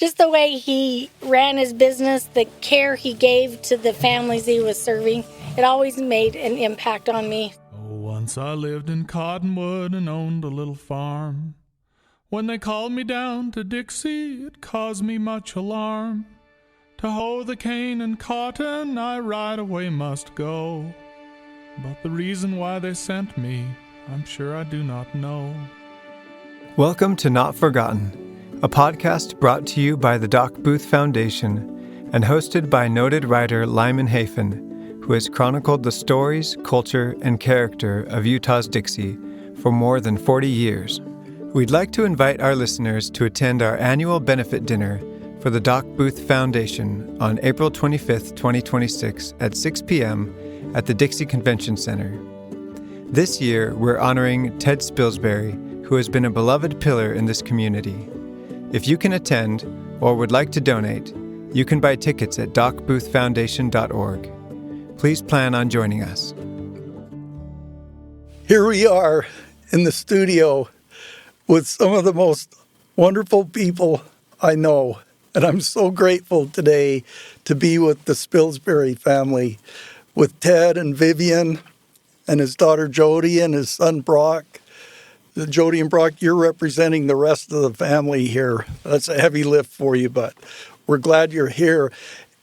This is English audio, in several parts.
just the way he ran his business, the care he gave to the families he was serving, it always made an impact on me. Once I lived in Cottonwood and owned a little farm. When they called me down to Dixie, it caused me much alarm. To hoe the cane and cotton, I right away must go. But the reason why they sent me, I'm sure I do not know. Welcome to Not Forgotten, a podcast brought to you by the Doc Booth Foundation and hosted by noted writer Lyman, who has chronicled the stories, culture, and character of Utah's Dixie for more than 40 years. We'd like to invite our listeners to attend our annual benefit dinner for the Doc Booth Foundation on April 25th, 2026 at 6 p.m. at the Dixie Convention Center. This year, we're honoring Ted Spilsbury, who has been a beloved pillar in this community. If you can attend or would like to donate, you can buy tickets at docboothfoundation.org. Please plan on joining us. Here we are in the studio with some of the most wonderful people I know. And I'm so grateful today to be with the Spilsbury family, with Ted and Vivian and his daughter Jody and his son Brock. Jody and Brock, you're representing the rest of the family here. That's a heavy lift for you, but we're glad you're here.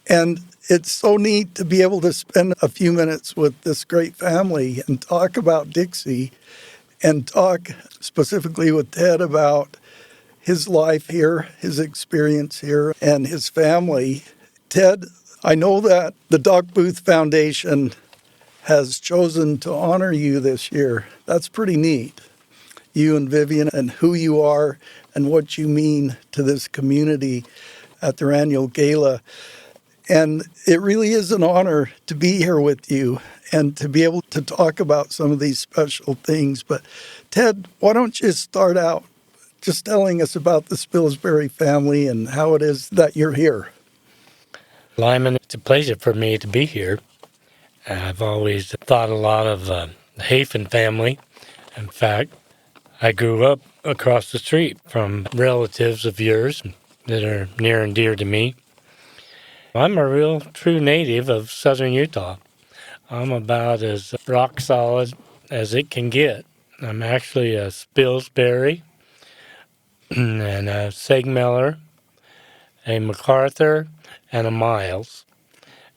And it's so neat to be able to spend a few minutes with this great family and talk about Dixie and talk specifically with Ted about his life here, his experience here, and his family. Ted, I know that the Doc Booth Foundation has chosen to honor you this year. That's pretty neat. You and Vivian and who you are and what you mean to this community at their annual gala. And it really is an honor to be here with you and to be able to talk about some of these special things. But Ted, why don't you start out just telling us about the Spilsbury family and how it is that you're here? Lyman, it's a pleasure for me to be here. I've always thought a lot of the Hafen family. In fact, I grew up across the street from relatives of yours that are near and dear to me. I'm a real true native of southern Utah. I'm about as rock solid as it can get. I'm actually a Spilsbury and a Segmeller, a MacArthur, and a Miles.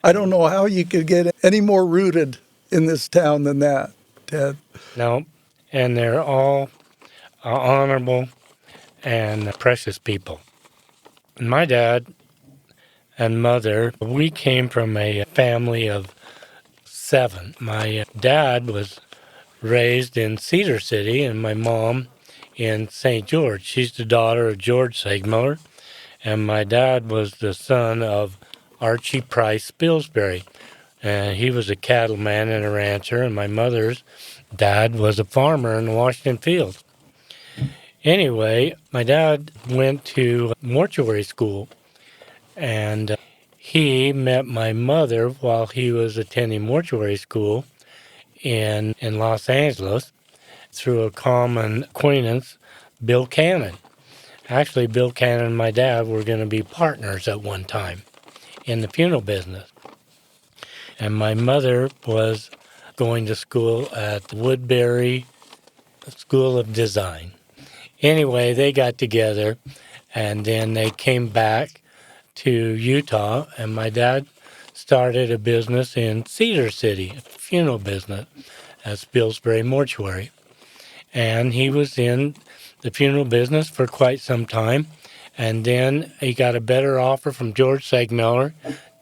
I don't know how you could get any more rooted in this town than that, Ted. No, and they're all honorable and precious people. My dad and mother, we came from a family of 7. My dad was raised in Cedar City and my mom in St. George. She's the daughter of George Segmeller, and my dad was the son of Archie Price Spilsbury. And he was a cattleman and a rancher, and my mother's dad was a farmer in the Washington fields. Anyway, my dad went to mortuary school, and he met my mother while he was attending mortuary school in Los Angeles through a common acquaintance, Bill Cannon. Actually, Bill Cannon and my dad were going to be partners at one time in the funeral business. And my mother was going to school at Woodbury School of Design. Anyway, they got together, and then they came back to Utah, and my dad started a business in Cedar City, a funeral business at Spilsbury Mortuary. And he was in the funeral business for quite some time, and then he got a better offer from George Segmeller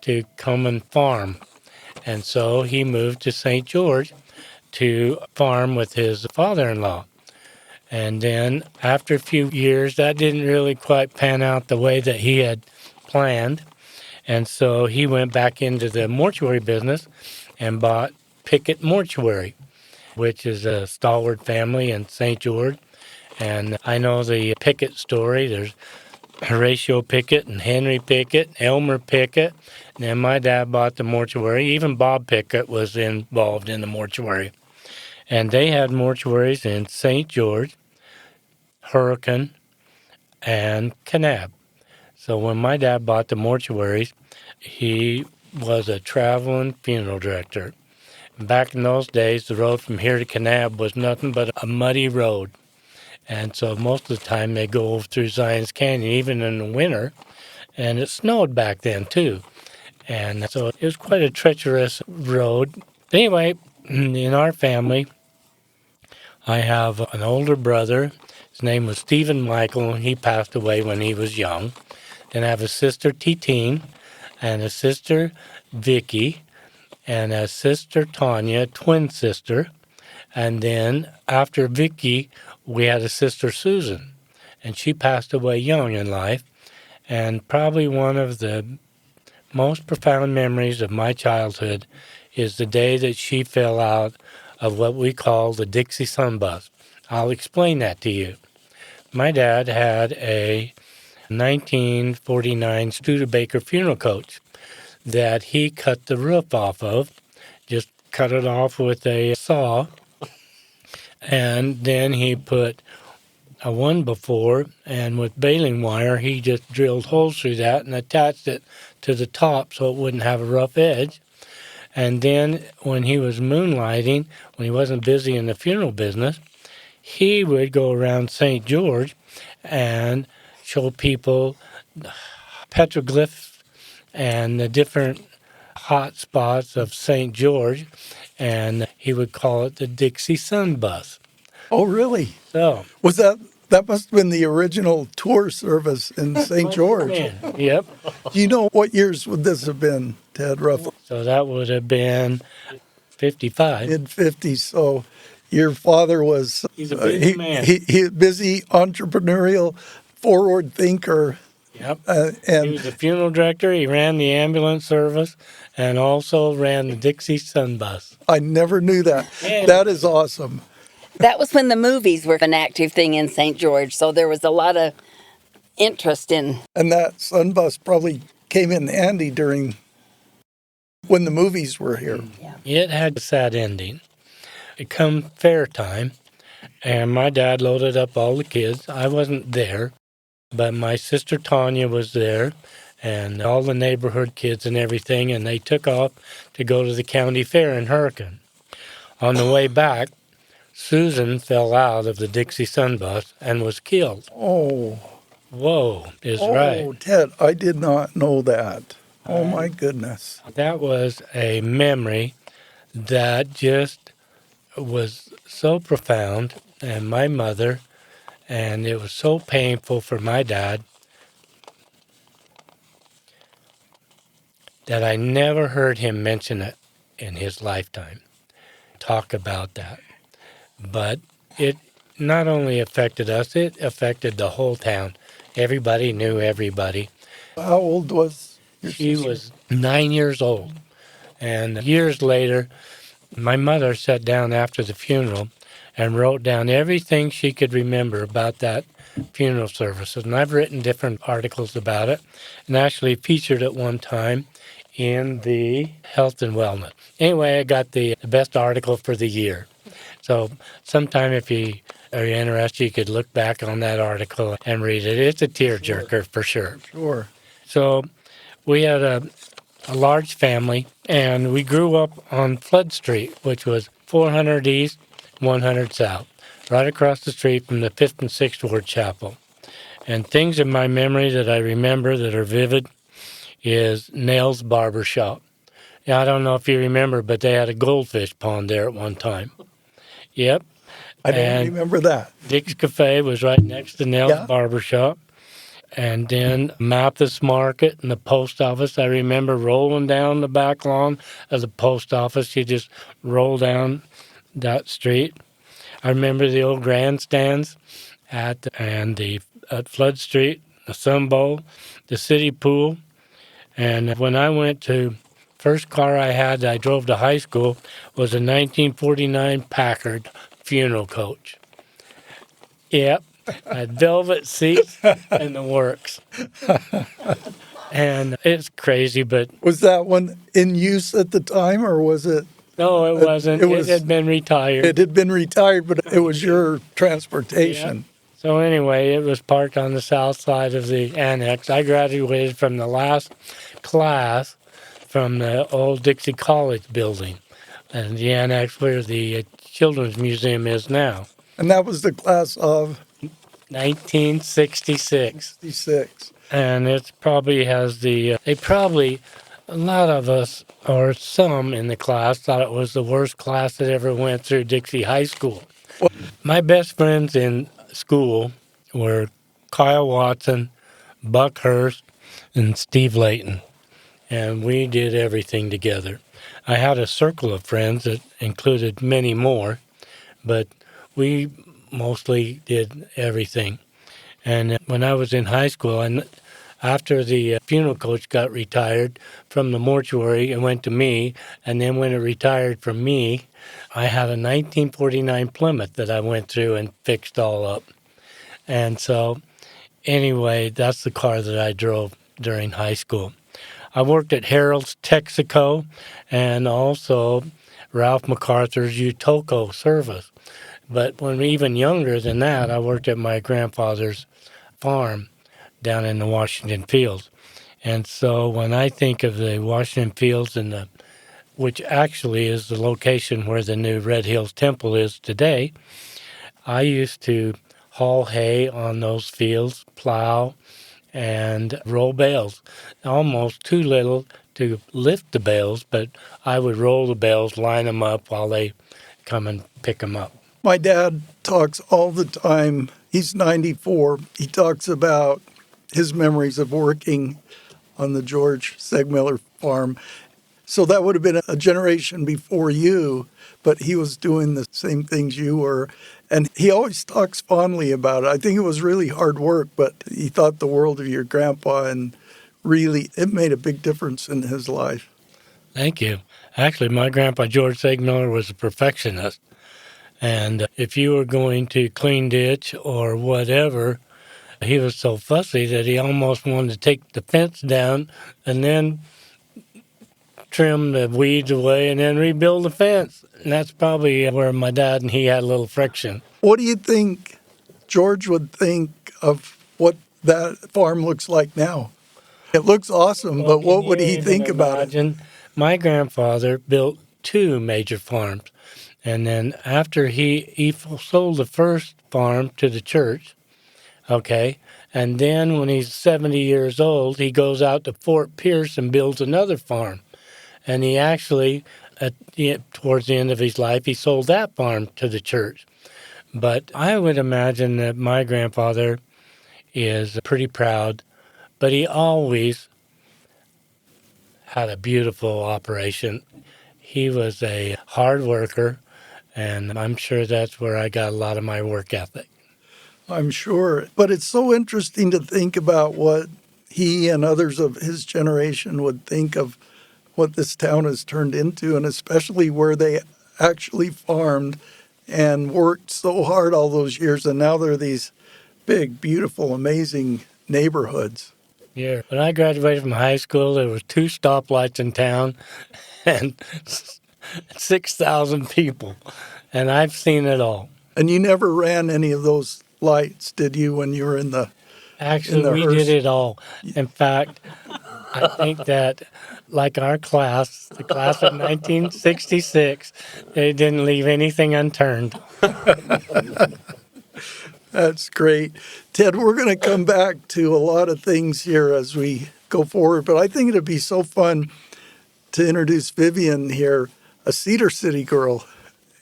to come and farm. And so he moved to St. George to farm with his father-in-law. And then after a few years, that didn't really quite pan out the way that he had planned. And so he went back into the mortuary business and bought Pickett Mortuary, which is a stalwart family in St. George. And I know the Pickett story. There's Horatio Pickett and Henry Pickett, Elmer Pickett. And then my dad bought the mortuary. Even Bob Pickett was involved in the mortuary. And they had mortuaries in St. George, Hurricane, and Kanab. So when my dad bought the mortuaries, he was a traveling funeral director. Back in those days, the road from here to Kanab was nothing but a muddy road. And so most of the time they go through Zion's Canyon, even in the winter. And it snowed back then, too. And so it was quite a treacherous road. Anyway, in our family, I have an older brother. His name was Stephen Michael, and he passed away when he was young. Then I have a sister, Titine, and a sister, Vicky, and a sister, Tanya, twin sister. And then after Vicky, we had a sister, Susan, and she passed away young in life. And probably one of the most profound memories of my childhood is the day that she fell out of what we call the Dixie Sun Bus. I'll explain that to you. My dad had a 1949 Studebaker funeral coach that he cut the roof off of, just cut it off with a saw, and then he put a one before, and with baling wire, he just drilled holes through that and attached it to the top so it wouldn't have a rough edge. And then when he was moonlighting, when he wasn't busy in the funeral business, he would go around St. George and show people petroglyphs and the different hot spots of St. George, and he would call it the Dixie Sun Bus. Oh, really? So Was that must have been the original tour service in St. George? Yep. Do you know what years would this have been, Ted, roughly? So that would have been 55. Mid-50s. So your father was He's a busy man. He busy, entrepreneurial, forward thinker. Yep. He And was the funeral director. He ran the ambulance service and also ran the Dixie Sun Bus. I never knew that. Yeah. That is awesome. That was when the movies were an active thing in St. George, so there was a lot of interest in. And that sun bus probably came in handy during when the movies were here. It had a sad ending. It come fair time, and my dad loaded up all the kids. I wasn't there, but my sister Tanya was there, and all the neighborhood kids and everything, and they took off to go to the county fair in Hurricane. On the way back, Susan fell out of the Dixie Sun Bus and was killed. Oh, Whoa, is right. Ted, I did not know that. Oh, my goodness. That was a memory that just was so profound, and my mother, and it was so painful for my dad that I never heard him mention it in his lifetime, talk about that. But it not only affected us, it affected the whole town. Everybody knew everybody. How old was your She sister? was 9 years old. And years later, my mother sat down after the funeral and wrote down everything she could remember about that funeral service. And I've written different articles about it and actually featured it one time in the Health and Wellness. Anyway, I got the best article for the year. So sometime if you are interested, you could look back on that article and read it. It's a tearjerker for sure. Sure. So we had a large family, and we grew up on Flood Street, which was 400 East, 100 South, right across the street from the 5th and 6th Ward Chapel. And things in my memory that I remember that are vivid is Nail's Barber Shop. Now, I don't know if you remember, but they had a goldfish pond there at one time. Yep. I don't And remember that. Dick's Cafe was right next to Nail's Yeah. Barber Shop. And then Mathis Market and the post office. I remember rolling down the back lawn of the post office. You just roll down that street. I remember the old grandstands at Flood Street, the Sun Bowl, the city pool. And when I went to first car I had that I drove to high school was a 1949 Packard funeral coach. Yep. Had velvet seats and the works. And it's crazy, but Was that one in use at the time, or was it? no, it wasn't. it was- It had been retired. It had been retired, but it was your transportation. So anyway, it was parked on the south side of the annex. I graduated from the last class from the old Dixie College building, and the annex where the Children's Museum is now. And that was the class of 1966. 66. And it probably has a lot of us, or some in the class, thought it was the worst class that ever went through Dixie High School. My best friends in school were Kyle Watson, Buck Hurst, and Steve Layton, and we did everything together. I had a circle of friends that included many more, but we mostly did everything. And when I was in high school, and after the funeral coach got retired from the mortuary and went to me, and then when it retired from me, I had a 1949 Plymouth that I went through and fixed all up. And so, anyway, that's the car that I drove during high school. I worked at Harold's Texaco and also Ralph MacArthur's Utoko service. But when even younger than that, I worked at my grandfather's farm down in the Washington Fields. And so when I think of the Washington Fields which actually is the location where the new Red Hills Temple is today, I used to haul hay on those fields, plow, and roll bales. Almost too little to lift the bales, but I would roll the bales, line them up while they come and pick them up. My dad talks all the time. He's 94. He talks about his memories of working on the George Segmiller farm. So that would have been a generation before you, but he was doing the same things you were. And he always talks fondly about it. I think it was really hard work, but he thought the world of your grandpa, and really it made a big difference in his life. Thank you. Actually, my grandpa, George Segmiller, was a perfectionist. And if you were going to clean ditch or whatever, he was so fussy that he almost wanted to take the fence down and then trim the weeds away and then rebuild the fence. And that's probably where my dad and he had a little friction. What do you think George would think of what that farm looks like now? It looks awesome, but what would he think about it? My grandfather built 2 major farms. And then after he sold the first farm to the church, okay, and then when he's 70 years old, he goes out to Fort Pierce and builds another farm. And he actually, towards the end of his life, he sold that farm to the church. But I would imagine that my grandfather is pretty proud, but he always had a beautiful operation. He was a hard worker, and I'm sure that's where I got a lot of my work ethic. I'm sure. But it's so interesting to think about what he and others of his generation would think of what this town has turned into, and especially where they actually farmed and worked so hard all those years, and now they're these big, beautiful, amazing neighborhoods. Yeah. When I graduated from high school, there was 2 stoplights in town and 6,000 people, and I've seen it all. And you never ran any of those lights, did you, when you were in the Actually, we did it all. In fact, I think that, like our class, the class of 1966, they didn't leave anything unturned. That's great. Ted, we're going to come back to a lot of things here as we go forward, but I think it'd be so fun to introduce Vivian here, a Cedar City girl,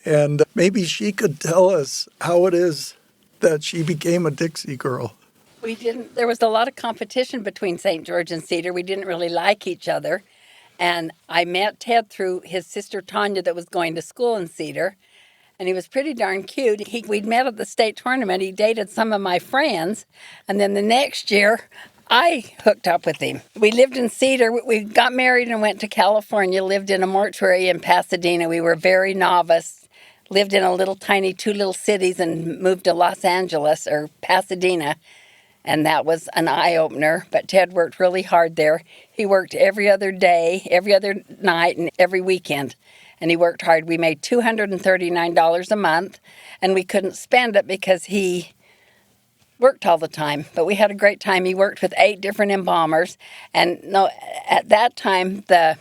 and maybe she could tell us how it is that she became a Dixie girl. There was a lot of competition between St. George and Cedar. We didn't really like each other. And I met Ted through his sister Tanya that was going to school in Cedar. And he was pretty darn cute. We'd met at the state tournament. He dated some of my friends. And then the next year, I hooked up with him. We lived in Cedar. We got married and went to California, lived in a mortuary in Pasadena. We were very novice, lived in a little tiny 2 little cities and moved to Los Angeles or Pasadena. And that was an eye-opener. But Ted worked really hard there. He worked every other day, every other night, and every weekend. And he worked hard. We made $239 a month, and we couldn't spend it because he worked all the time, but we had a great time. He worked with 8 different embalmers, and no, at that time, the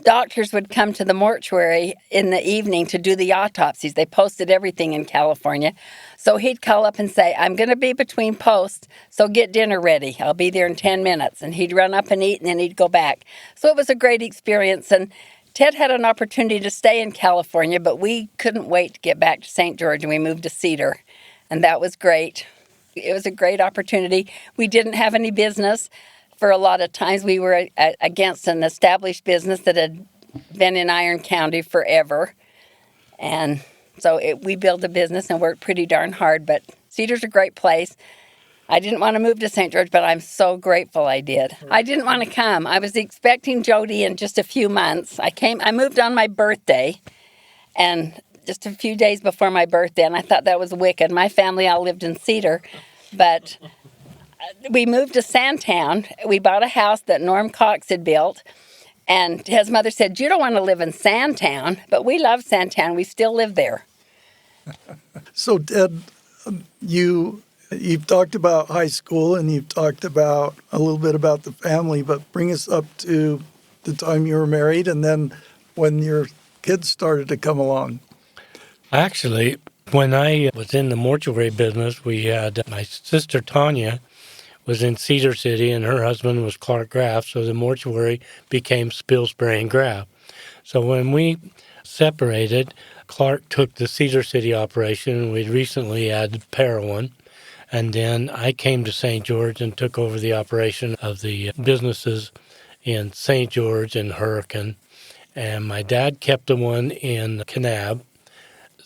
doctors would come to the mortuary in the evening to do the autopsies. They posted everything in California. So he'd call up and say, I'm going to be between posts, so get dinner ready. I'll be there in 10 minutes. And he'd run up and eat, and then he'd go back. So it was a great experience. And Ted had an opportunity to stay in California, but we couldn't wait to get back to St. George, and we moved to Cedar. And that was great. It was a great opportunity. We didn't have any business. For a lot of times, we were against an established business that had been in Iron County forever. And so we built a business and worked pretty darn hard. But Cedar's a great place. I didn't want to move to St. George, but I'm so grateful I did. I didn't want to come. I was expecting Jody in just a few months. I moved on my birthday, and just a few days before my birthday, and I thought that was wicked. My family all lived in Cedar, but we moved to Sandtown. We bought a house that Norm Cox had built, and his mother said, you don't want to live in Sandtown, but we love Sandtown. We still live there. So, Ted, you've talked about high school and you've talked about a little bit about the family, but bring us up to the time you were married and then when your kids started to come along. Actually, when I was in the mortuary business, we had my sister Tanya was in Cedar City, and her husband was Clark Graff, so the mortuary became Spilsbury and Graff. So when we separated, Clark took the Cedar City operation, and we'd recently added Parowan, and then I came to St. George and took over the operation of the businesses in St. George and Hurricane, and my dad kept the one in Kanab.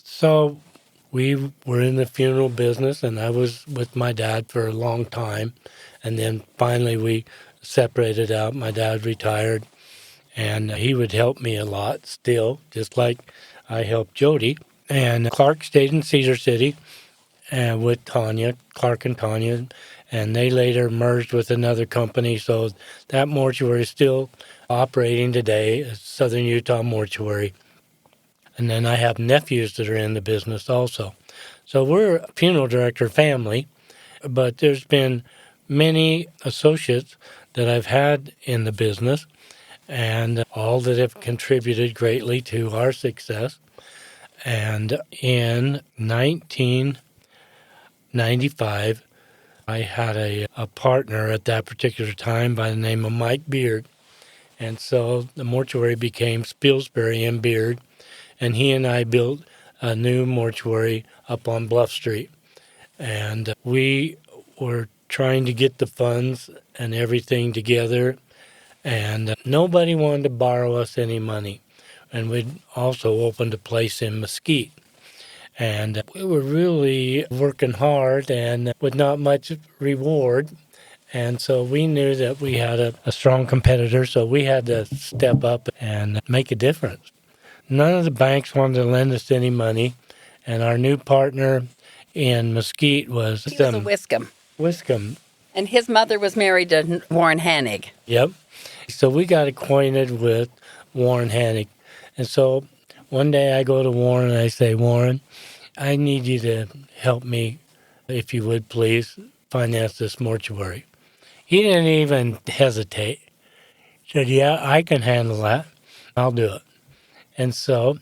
So we were in the funeral business, and I was with my dad for a long time. And then finally we separated out. My dad retired, and he would help me a lot still, just like I helped Jody. And Clark stayed in Cedar City with Tanya, Clark and Tanya, and they later merged with another company. So that mortuary is still operating today, it's Southern Utah Mortuary. And then I have nephews that are in the business also. So we're a funeral director family, but there's been many associates that I've had in the business and all that have contributed greatly to our success. And in 1995, I had a partner at that particular time by the name of Mike Beard. And so the mortuary became Spilsbury and Beard. And he and I built a new mortuary up on Bluff Street. And we were trying to get the funds and everything together. And nobody wanted to borrow us any money. And we'd also opened a place in Mesquite. And we were really working hard and with not much reward. And so we knew that we had a strong competitor, so we had to step up and make a difference. None of the banks wanted to lend us any money, and our new partner in Mesquite was... He was a Wiscombe. Wiscombe. And his mother was married to Warren Hannig. Yep. So we got acquainted with Warren Hannig. And so one day I go to Warren and I say, Warren, I need you to help me, if you would please, finance this mortuary. He didn't even hesitate. He said, yeah, I can handle that. I'll do it. And so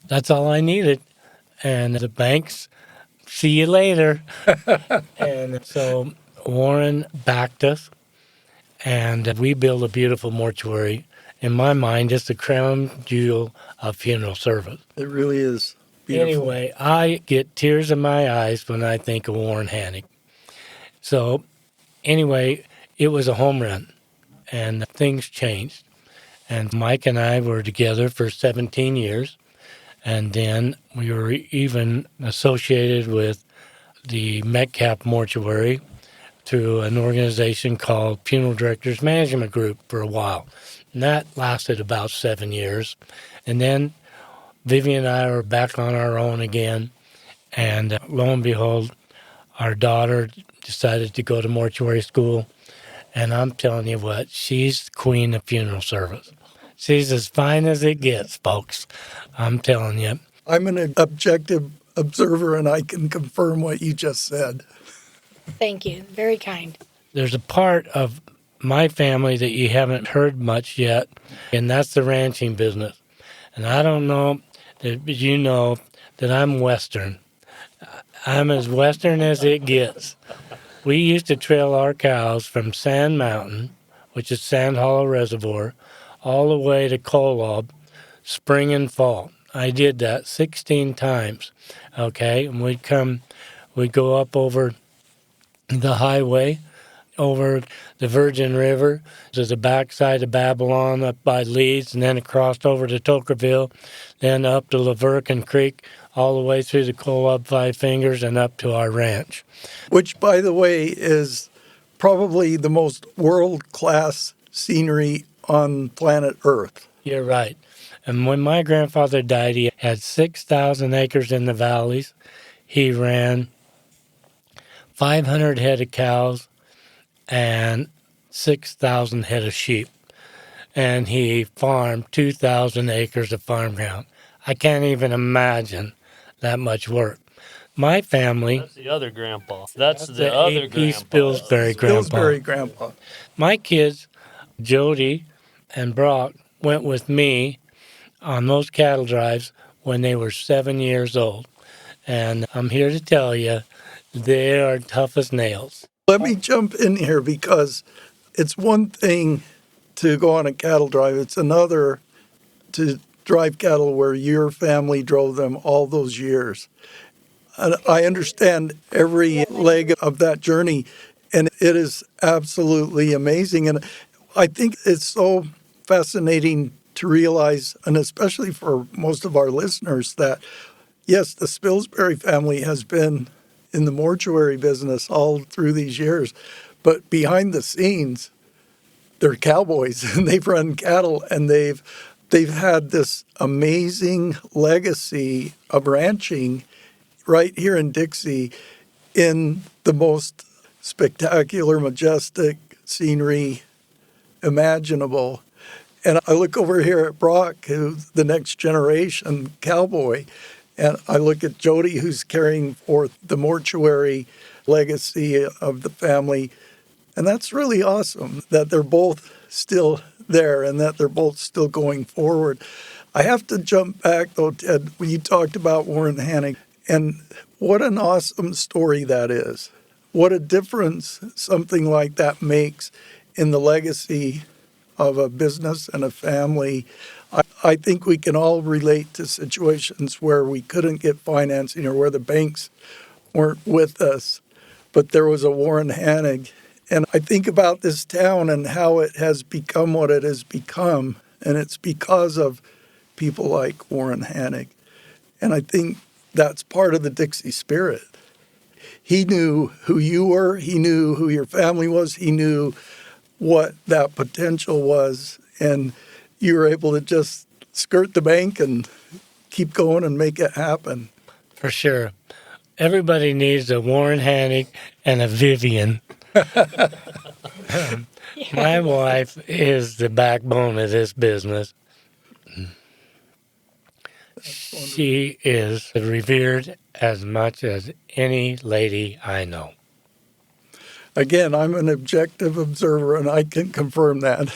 that's all I needed. And the banks, see you later. And so Warren backed us, and we built a beautiful mortuary. In my mind, it's the crown jewel of funeral service. It really is beautiful. Anyway, I get tears in my eyes when I think of Warren Hannig. So anyway, it was a home run, and things changed. And Mike and I were together for 17 years, and then we were even associated with the Metcalf Mortuary through an organization called Funeral Directors Management Group for a while. And that lasted about 7 years. And then Vivian and I were back on our own again, and lo and behold, our daughter decided to go to mortuary school. And I'm telling you what, she's the queen of funeral service. She's as fine as it gets, folks. I'm telling you. I'm an objective observer, and I can confirm what you just said. Thank you. Very kind. There's a part of my family that you haven't heard much yet, and that's the ranching business. And I don't know that you know that I'm Western. I'm as Western as it gets. We used to trail our cows from Sand Mountain, which is Sand Hollow Reservoir, all the way to Kolob, spring and fall. I did that 16 times, okay? And we'd go up over the highway, over the Virgin River to the backside of Babylon up by Leeds, and then across over to Tokerville, then up to Lavercan Creek, all the way through the Kolob Five Fingers and up to our ranch. Which, by the way, is probably the most world-class scenery on planet Earth. You're right. And when my grandfather died, he had 6,000 acres in the valleys. He ran 500 head of cows and 6,000 head of sheep. And he farmed 2,000 acres of farm ground. I can't even imagine that much work. My family... That's the other grandpa. That's the other A.P. grandpa. Spilsbury grandpa. Spilsbury grandpa. My kids, Jody and Brock, went with me on those cattle drives when they were 7 years old. And I'm here to tell you, they are tough as nails. Let me jump in here because it's one thing to go on a cattle drive. It's another to drive cattle where your family drove them all those years. And I understand every leg of that journey, and it is absolutely amazing. And I think it's so fascinating to realize, and especially for most of our listeners, that yes, the Spilsbury family has been in the mortuary business all through these years, but behind the scenes, they're cowboys and they've run cattle, and they've had this amazing legacy of ranching right here in Dixie in the most spectacular, majestic scenery imaginable. And I look over here at Brock, who's the next generation cowboy, and I look at Jody, who's carrying forth the mortuary legacy of the family. And that's really awesome that they're both still there and that they're both still going forward. I have to jump back, though, Ted, when you talked about Warren Hannig, and what an awesome story that is. What a difference something like that makes in the legacy of a business and a family. I think we can all relate to situations where we couldn't get financing or where the banks weren't with us, but there was a Warren Hannig. And I think about this town and how it has become what it has become, and it's because of people like Warren Hannig. And I think that's part of the Dixie spirit. He knew who you were, he knew who your family was, he knew what that potential was, and you were able to just skirt the bank and keep going and make it happen. For sure. Everybody needs a Warren Hannig and a Vivian. My wife is the backbone of this business. She is revered as much as any lady I know. Again, I'm an objective observer, and I can confirm that.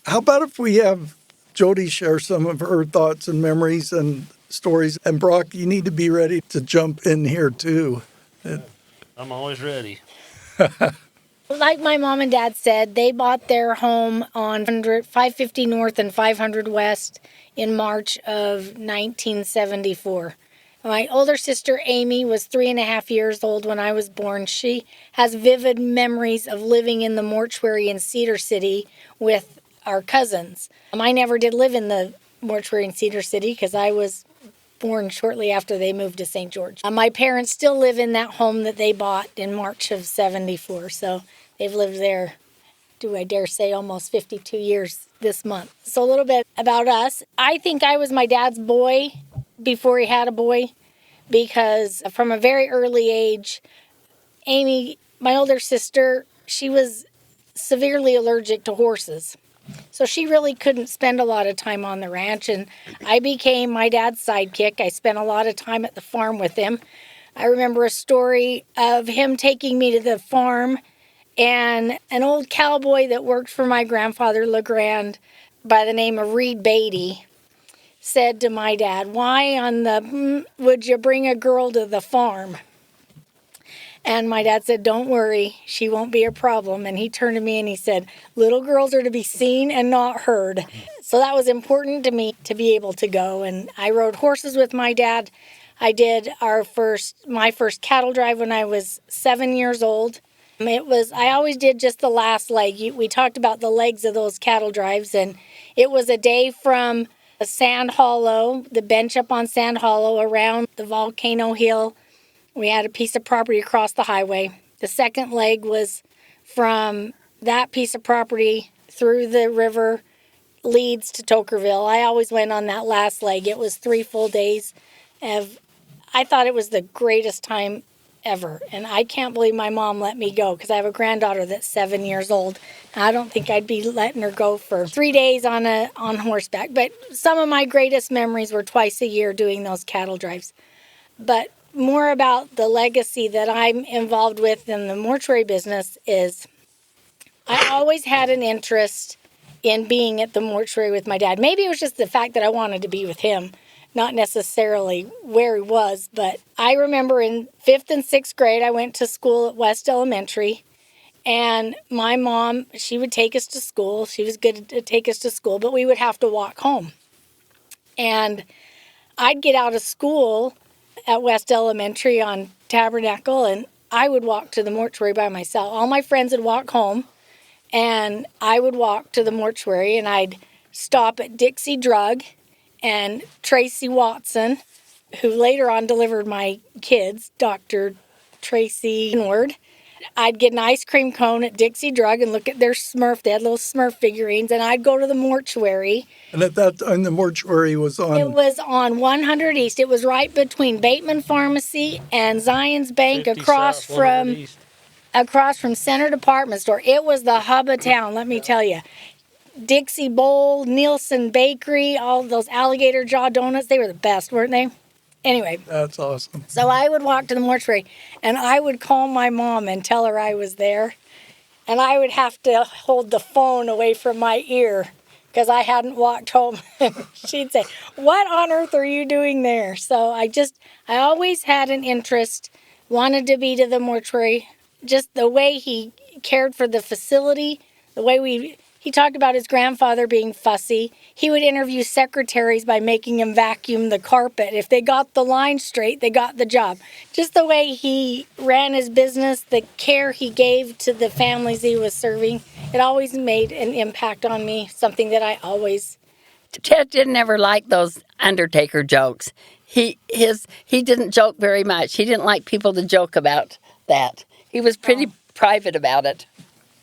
How about if we have Jody share some of her thoughts and memories and stories? And Brock, you need to be ready to jump in here, too. I'm always ready. Like my mom and dad said, they bought their home on 550 North and 500 West in March of 1974. My older sister, Amy, was 3.5 years old when I was born. She has vivid memories of living in the mortuary in Cedar City with our cousins. I never did live in the mortuary in Cedar City because I was born shortly after they moved to St. George. My parents still live in that home that they bought in March of 74, so they've lived there, do I dare say, almost 52 years this month. So a little bit about us. I think I was my dad's boy before he had a boy, because from a very early age, Amy, my older sister, she was severely allergic to horses. So she really couldn't spend a lot of time on the ranch, and I became my dad's sidekick. I spent a lot of time at the farm with him. I remember a story of him taking me to the farm, and an old cowboy that worked for my grandfather LeGrand by the name of Reed Beatty said to my dad, "Why on the would you bring a girl to the farm?" And my dad said, "Don't worry, she won't be a problem." And he turned to me and he said, "Little girls are to be seen and not heard." So that was important to me to be able to go. And I rode horses with my dad. I did my first cattle drive when I was 7 years old. I always did just the last leg. We talked about the legs of those cattle drives, and it was a day from Sand Hollow, the bench up on Sand Hollow around the Volcano Hill. We had a piece of property across the highway. The second leg was from that piece of property through the river, Leeds to Tokerville. I always went on that last leg. It was 3 full days. I thought it was the greatest time ever. And I can't believe my mom let me go because I have a granddaughter that's 7 years old. I don't think I'd be letting her go for 3 days on horseback. But some of my greatest memories were twice a year doing those cattle drives. But more about the legacy that I'm involved with in the mortuary business is I always had an interest in being at the mortuary with my dad. Maybe it was just the fact that I wanted to be with him, not necessarily where he was. But I remember in 5th and 6th grade, I went to school at West Elementary. And my mom, she would take us to school. She was good to take us to school, but we would have to walk home. And I'd get out of school at West Elementary on Tabernacle, and I would walk to the mortuary by myself. All my friends would walk home, and I would walk to the mortuary, and I'd stop at Dixie Drug and Tracy Watson, who later on delivered my kids, Dr. Tracy Inward. I'd get an ice cream cone at Dixie Drug and look at their Smurf. They had little Smurf figurines, and I'd go to the mortuary. And at that time, the mortuary was on... It was on 100 East. It was right between Bateman Pharmacy and Zion's Bank, 50 across South, 100 East. from Center Department Store. It was the hub of town, let me tell you. Dixie Bowl, Nielsen Bakery, all those alligator jaw donuts, they were the best, weren't they? Anyway. That's awesome. So I would walk to the mortuary, and I would call my mom and tell her I was there. And I would have to hold the phone away from my ear because I hadn't walked home. She'd say, "What on earth are you doing there?" So I always had an interest, wanted to be to the mortuary. Just the way he cared for the facility, the way he talked about his grandfather being fussy. He would interview secretaries by making them vacuum the carpet. If they got the line straight, they got the job. Just the way he ran his business, the care he gave to the families he was serving, it always made an impact on me, something that I always... Ted didn't ever like those Undertaker jokes. He didn't joke very much. He didn't like people to joke about that. He was pretty private about it.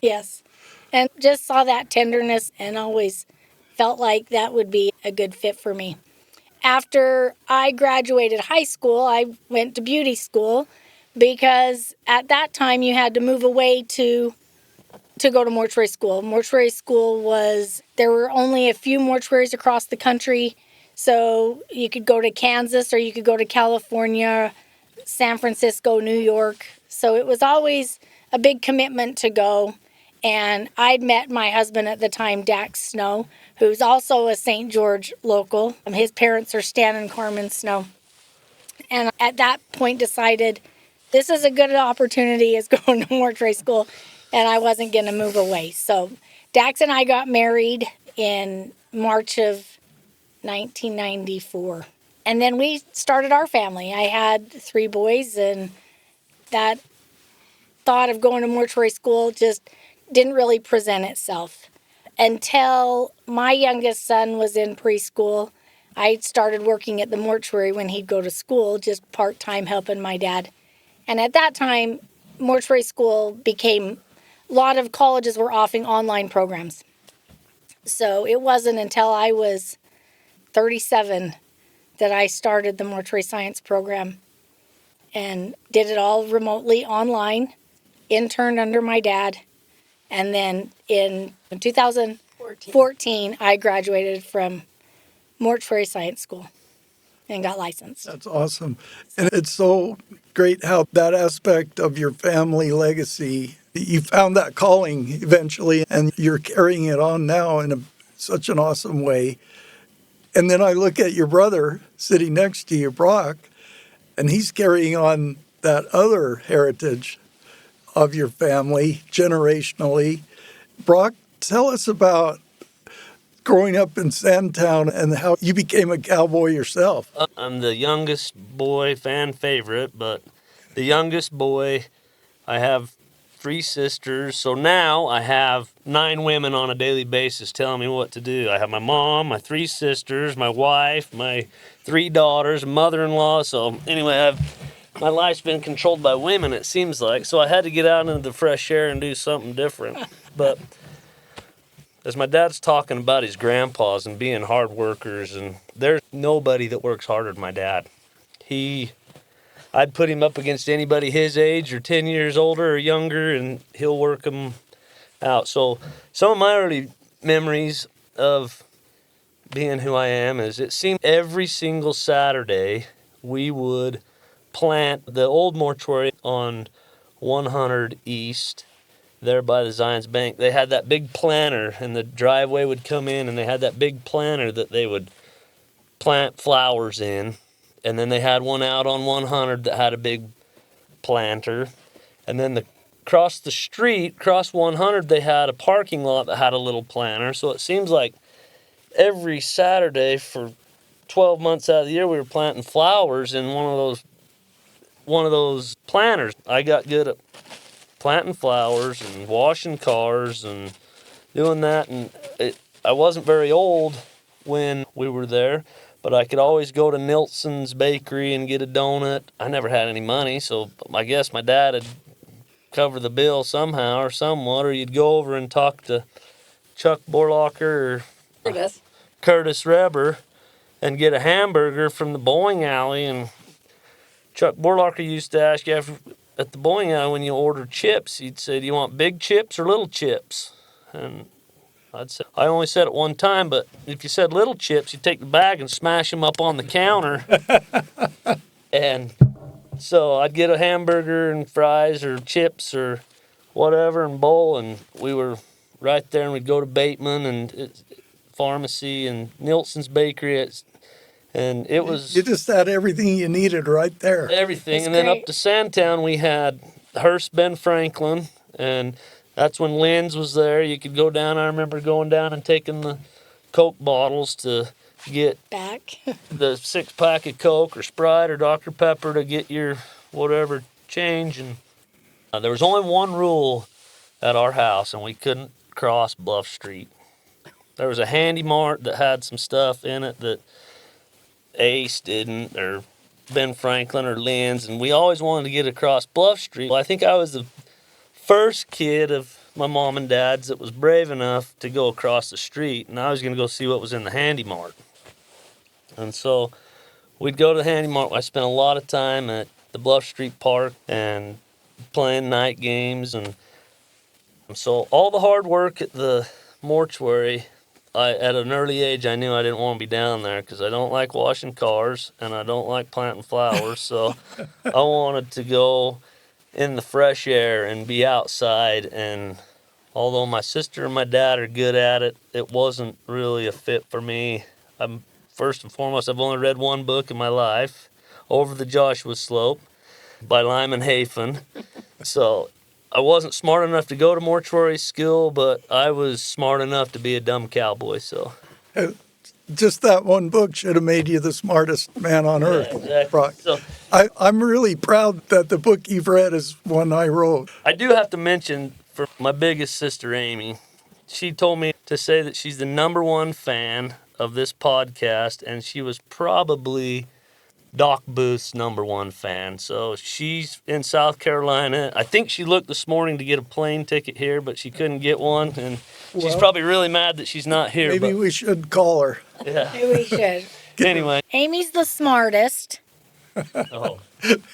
Yes. And just saw that tenderness and always felt like that would be a good fit for me. After I graduated high school, I went to beauty school because at that time you had to move away to go to mortuary school. Mortuary school there were only a few mortuaries across the country, so you could go to Kansas or you could go to California, San Francisco, New York. So it was always a big commitment to go. And I'd met my husband at the time, Dax Snow, who's also a St. George local. His parents are Stan and Carmen Snow. And at that point decided this is a good opportunity as going to mortuary school, and I wasn't going to move away. So Dax and I got married in March of 1994. And then we started our family. I had 3 boys, and that thought of going to mortuary school just didn't really present itself. Until my youngest son was in preschool, I started working at the mortuary when he'd go to school, just part-time helping my dad. And at that time, mortuary school a lot of colleges were offering online programs. So it wasn't until I was 37 that I started the mortuary science program and did it all remotely online, interned under my dad. And then in 2014, 14, I graduated from mortuary science school and got licensed. That's awesome. And it's so great how that aspect of your family legacy, you found that calling eventually, and you're carrying it on now in such an awesome way. And then I look at your brother sitting next to you, Brock, and he's carrying on that other heritage of your family generationally. Brock, tell us about growing up in Sandtown and how you became a cowboy yourself. I'm the youngest boy, fan favorite, but the youngest boy. I have 3 sisters, so now I have 9 women on a daily basis telling me what to do. I have my mom, my 3 sisters, my wife, my 3 daughters, mother-in-law. So anyway, my life's been controlled by women, it seems like. So I had to get out into the fresh air and do something different. But as my dad's talking about his grandpas and being hard workers, and there's nobody that works harder than my dad. I'd put him up against anybody his age or 10 years older or younger, and he'll work them out. So some of my early memories of being who I am is it seemed every single Saturday we would plant the old mortuary on 100 East there by the Zions Bank. They had that big planter, and the driveway would come in, and they had that big planter that they would plant flowers in. And then they had one out on 100 that had a big planter. And then across the street, across 100, they had a parking lot that had a little planter. So it seems like every Saturday for 12 months out of the year, we were planting flowers in one of those planters. I got good at planting flowers and washing cars and doing that. And I wasn't very old when we were there, but I could always go to Nilsson's Bakery and get a donut. I never had any money, so I guess my dad would cover the bill somehow or somewhat, or you'd go over and talk to Chuck Borlacher or Curtis Reber and get a hamburger from the bowling alley. And Chuck Borlacher used to ask you at the bowling alley when you order chips, he'd say, do you want big chips or little chips? And I only said it one time, but if you said little chips, you take the bag and smash them up on the counter. And so I'd get a hamburger and fries or chips or whatever and bowl, and we were right there, and we'd go to Bateman and Pharmacy and Nilsson's Bakery, and it was... You just had everything you needed right there. Everything. That's and then great. up to Sandtown, we had Hearst Ben Franklin, and that's when Lynn's was there. You could go down. I remember going down and taking the Coke bottles to get Back. the 6-pack of Coke or Sprite or Dr. Pepper to get your whatever change. And there was only one rule at our house, and we couldn't cross Bluff Street. There was a Handy Mart that had some stuff in it that Ace didn't, or Ben Franklin or Lynn's, and we always wanted to get across Bluff Street. Well, I think I was the first kid of my mom and dad's that was brave enough to go across the street, and I was going to go see what was in the Handy Mart. And so we'd go to the Handy Mart. I spent a lot of time at the Bluff Street Park and playing night games. And so all the hard work at the mortuary, at an early age, I knew I didn't want to be down there because I don't like washing cars and I don't like planting flowers. So I wanted to go in the fresh air and be outside. And although my sister and my dad are good at it, it wasn't really a fit for me. First and foremost, I've only read one book in my life, Over the Joshua Slope by Lyman Hafen. So I wasn't smart enough to go to mortuary school, but I was smart enough to be a dumb cowboy. So Just that one book should have made you the smartest man on earth. Yeah, exactly. Brock. So I'm really proud that the book you've read is one I wrote. I do have to mention for my biggest sister, Amy, she told me to say that she's the #1 fan of this podcast, and she was probably Doc Booth's #1 fan. So she's in South Carolina. I think she looked this morning to get a plane ticket here, but she couldn't get one, and she's probably really mad that she's not here. Maybe we should call her. Yeah. Maybe we should. Anyway. Amy's the smartest. Oh.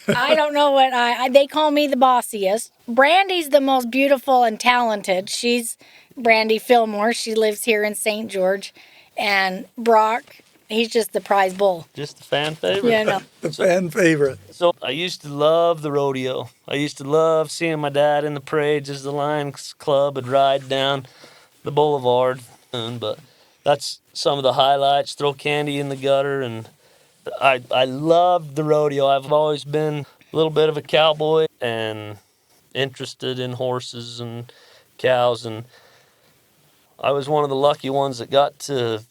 I don't know what they call me the bossiest. Brandy's the most beautiful and talented. She's Brandy Fillmore. She lives here in St. George. And Brock, he's just the prize bull. Just a fan favorite. Yeah, no. The fan favorite. So I used to love the rodeo. I used to love seeing my dad in the parades as the Lions Club would ride down the boulevard. But that's some of the highlights. Throw candy in the gutter, and I loved the rodeo. I've always been a little bit of a cowboy and interested in horses and cows, and I was one of the lucky ones that got to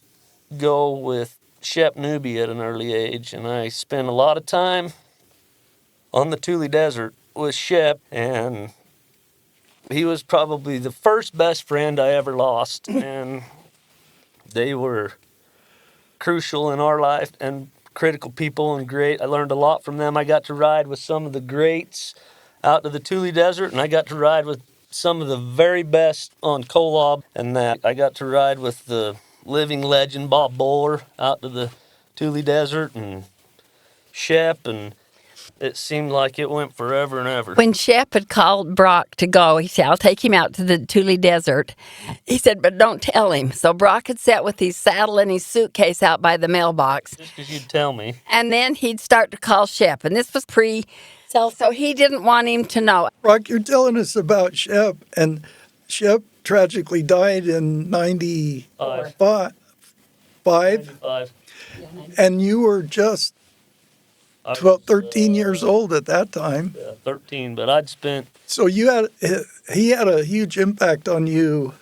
go with Shep Newby at an early age, and I spent a lot of time on the Tule Desert with Shep, and he was probably the first best friend I ever lost, and they were crucial in our life and critical people and great. I learned a lot from them. I got to ride with some of the greats out to the Tule Desert, and I got to ride with some of the very best on Kolob, and that I got to ride with the living legend Bob Bowler out to the Tule Desert, and Shep, and it seemed like it went forever and ever. When Shep had called Brock to go, he said, I'll take him out to the Tule Desert. He said, but don't tell him. So Brock had sat with his saddle and his suitcase out by the mailbox. Just because you'd tell me. And then he'd start to call Shep. And this was so he didn't want him to know. Brock, you're telling us about Shep, and Shep tragically died in 95. 95. And you were just 13 years old at that time. Yeah, 13, but I'd spent... So he had a huge impact on you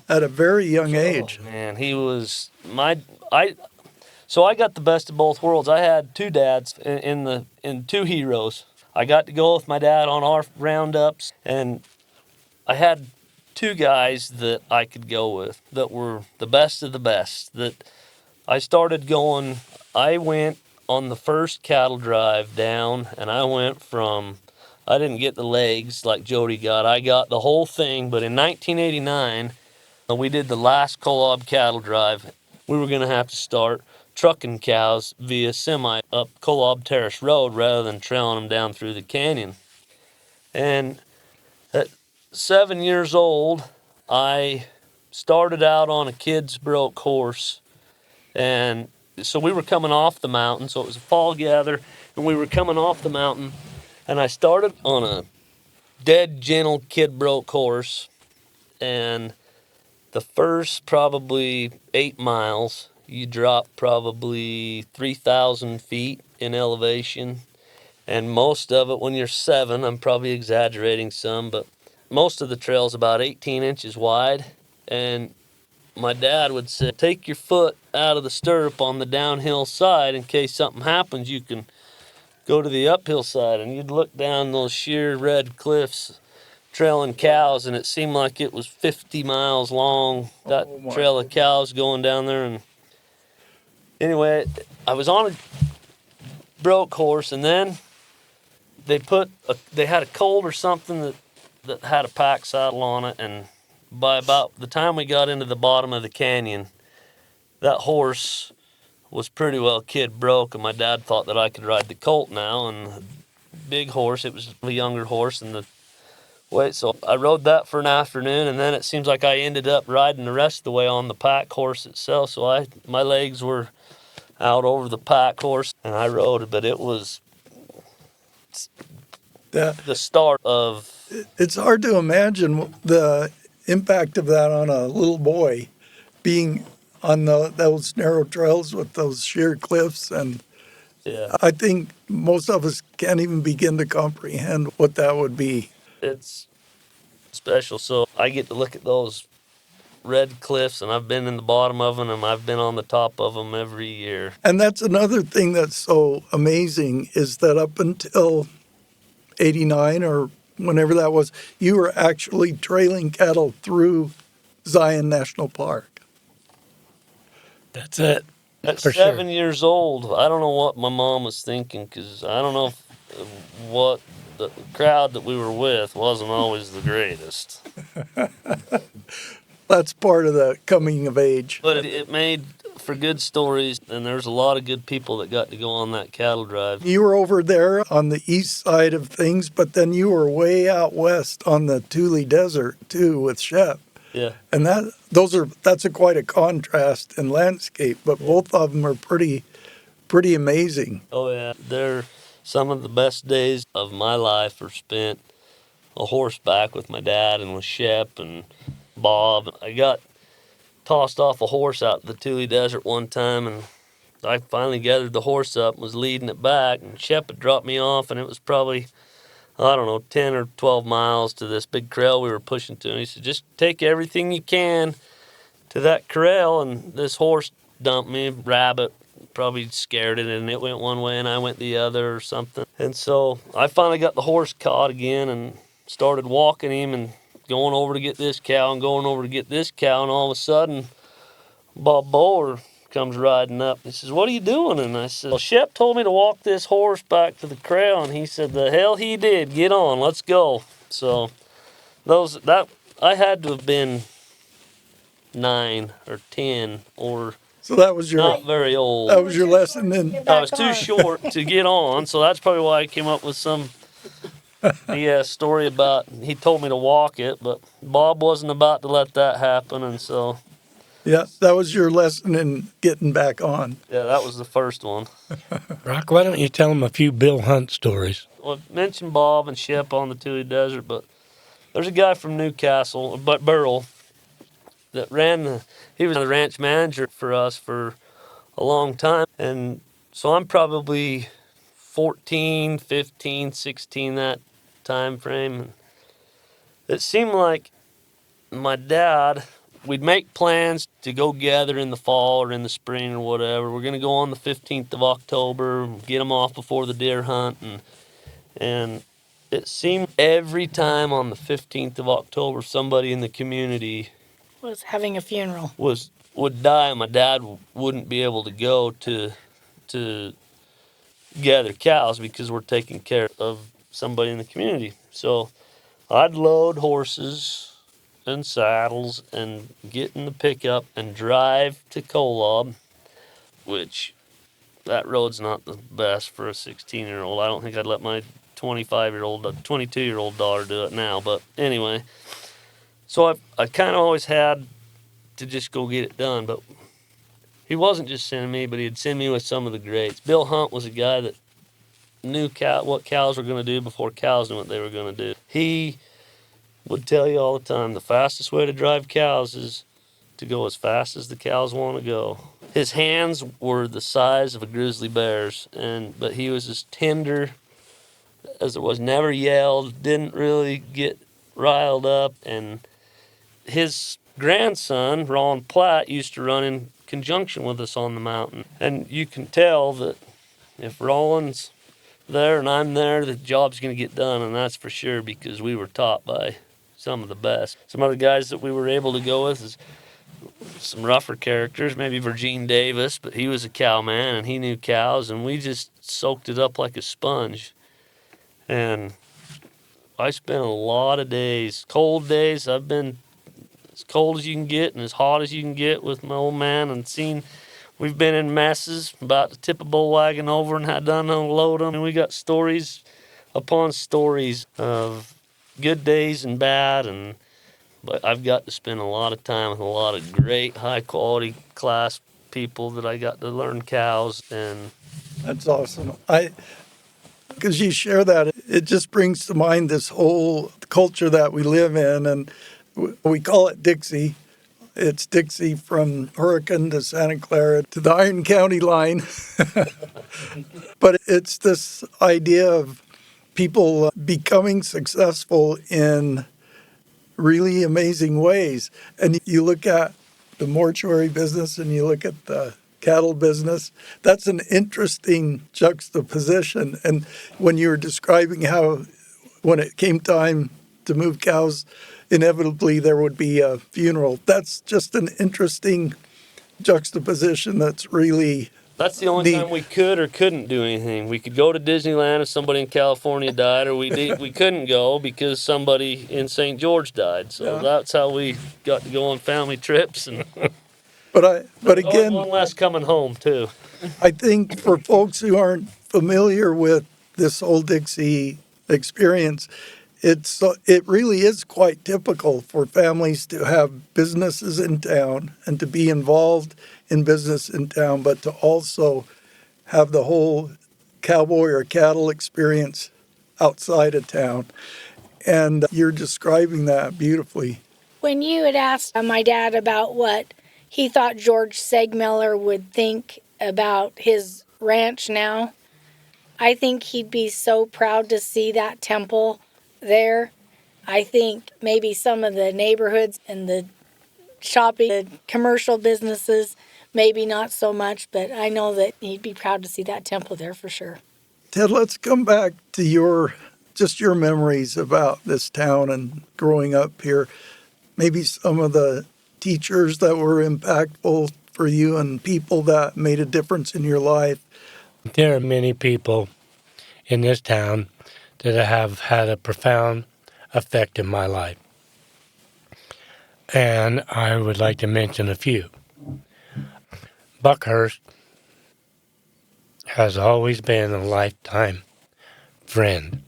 at a very young age. Oh, man, he was so I got the best of both worlds. I had two dads in two heroes. I got to go with my dad on our roundups, and I had two guys that I could go with that were the best of the best. That I started going, I went on the first cattle drive down, and I didn't get the legs like Jody got. I got the whole thing, but in 1989, we did the last Kolob cattle drive. We were going to have to start trucking cows via semi up Kolob Terrace Road rather than trailing them down through the canyon. And at 7 years old, I started out on a kid's broke horse, and so we were coming off the mountain, so it was a fall gather, and we were coming off the mountain, and I started on a dead gentle kid broke horse, and the first probably 8 miles, you drop probably 3,000 feet in elevation, and most of it when you're 7, I'm probably exaggerating some, but most of the trail's about 18 inches wide, and my dad would say, take your foot out of the stirrup on the downhill side in case something happens, you can go to the uphill side. And you'd look down those sheer red cliffs trailing cows, and it seemed like it was 50 miles long, that trail of cows going down there. And anyway, I was on a broke horse, and then they had a colt or something that had a pack saddle on it, and by about the time we got into the bottom of the canyon, that horse was pretty well kid broke, and my dad thought that I could ride the colt now, and the big horse, it was a younger horse, and so I rode that for an afternoon, and then it seems like I ended up riding the rest of the way on the pack horse itself, so my legs were out over the pack horse, and I rode it, but it was the start of... It's hard to imagine the impact of that on a little boy, being on those narrow trails with those sheer cliffs, and yeah. I think most of us can't even begin to comprehend what that would be. It's special. So I get to look at those red cliffs, and I've been in the bottom of them, and I've been on the top of them every year. And that's another thing that's so amazing, is that up until 89 or whenever that was, you were actually trailing cattle through Zion National Park. That's it. At For 7 sure. years old, I don't know what my mom was thinking, because I don't know what the crowd that we were with wasn't always the greatest. That's part of the coming of age. But it made for good stories, and there's a lot of good people that got to go on that cattle drive. You were over there on the east side of things, but then you were way out west on the Tule Desert too with Shep. Yeah. And that's quite a contrast in landscape, but both of them are pretty amazing. Oh yeah, they're some of the best days of my life were spent a horseback with my dad and with Shep and Bob. I got tossed off a horse out in the Tule Desert one time, and I finally gathered the horse up and was leading it back, and Shep had dropped me off, and it was probably, I don't know, 10 or 12 miles to this big corral we were pushing to. And he said, just take everything you can to that corral, and this horse dumped me, rabbit, probably scared it, and it went one way and I went the other or something. And so I finally got the horse caught again and started walking him and going over to get this cow and going over to get this cow, and all of a sudden Bob Bowler comes riding up. He says, what are you doing? And I said, well, Shep told me to walk this horse back to the corral, and he said, the hell he did. Get on, let's go. So I had to have been 9 or 10 or So that was your not very old. that was your lesson in I was too short to get on, so that's probably why I came up with some story about he told me to walk it, but Bob wasn't about to let that happen, and so yeah, that was your lesson in getting back on. yeah, that was the first one. Rock, why don't you tell them a few Bill Hunt stories? Well, I mentioned Bob and Shep on the Tule Desert, but there's a guy from Newcastle, but Burl, that he was the ranch manager for us for a long time, and so I'm probably 14, 15, 16, that time frame. It seemed like my dad, we'd make plans to go gather in the fall or in the spring or whatever. We're going to go on the 15th of October, get them off before the deer hunt, and it seemed every time on the 15th of October somebody in the community Was having a funeral. would die, and my dad wouldn't be able to go to gather cows because we're taking care of somebody in the community. So I'd load horses and saddles and get in the pickup and drive to Kolob, which that road's not the best for a 16-year-old. I don't think I'd let my 25-year-old, 22-year-old daughter do it now. But anyway, so I kind of always had to just go get it done. But he wasn't just sending me, but he'd send me with some of the greats. Bill Hunt was a guy that knew what cows were going to do before cows knew what they were going to do. He would tell you all the time, the fastest way to drive cows is to go as fast as the cows want to go. His hands were the size of a grizzly bear's, but he was as tender as it was, never yelled, didn't really get riled up. And his grandson, Ron Platt, used to run in conjunction with us on the mountain. And you can tell that if Roland's there and I'm there, the job's going to get done, and that's for sure, because we were taught by some of the best. Some other guys that we were able to go with is some rougher characters, maybe Virgine Davis, but he was a cowman and he knew cows, and we just soaked it up like a sponge. And I spent a lot of days, cold days. I've been as cold as you can get and as hot as you can get with my old man, and we've been in messes, about to tip a bull wagon over and had done unload them. And we got stories upon stories of good days and bad, but I've got to spend a lot of time with a lot of great high quality class people that I got to learn cows. And That's awesome. Because you share that, it just brings to mind this whole culture that we live in, and we call it Dixie. It's Dixie from Hurricane to Santa Clara to the Iron County line. But it's this idea of people becoming successful in really amazing ways. And you look at the mortuary business and you look at the cattle business, that's an interesting juxtaposition. And when you were describing how when it came time to move cows, inevitably there would be a funeral, that's just an interesting juxtaposition that's really that's the only time we could or couldn't do anything. We could go to Disneyland if somebody in California died, or we couldn't go because somebody in St. George died. So That's how we got to go on family trips. And But Always again, one less coming home too. I think for folks who aren't familiar with this whole Dixie experience, it really is quite typical for families to have businesses in town and to be involved in business in town, but to also have the whole cowboy or cattle experience outside of town. And you're describing that beautifully. When you had asked my dad about what he thought George Segmiller would think about his ranch now, I think he'd be so proud to see that temple there. I think maybe some of the neighborhoods and the shopping, the commercial businesses, maybe not so much, but I know that he'd be proud to see that temple there for sure. Ted, let's come back to your memories about this town and growing up here. Maybe some of the teachers that were impactful for you and people that made a difference in your life. There are many people in this town that have had a profound effect in my life. And I would like to mention a few. Buckhurst has always been a lifetime friend.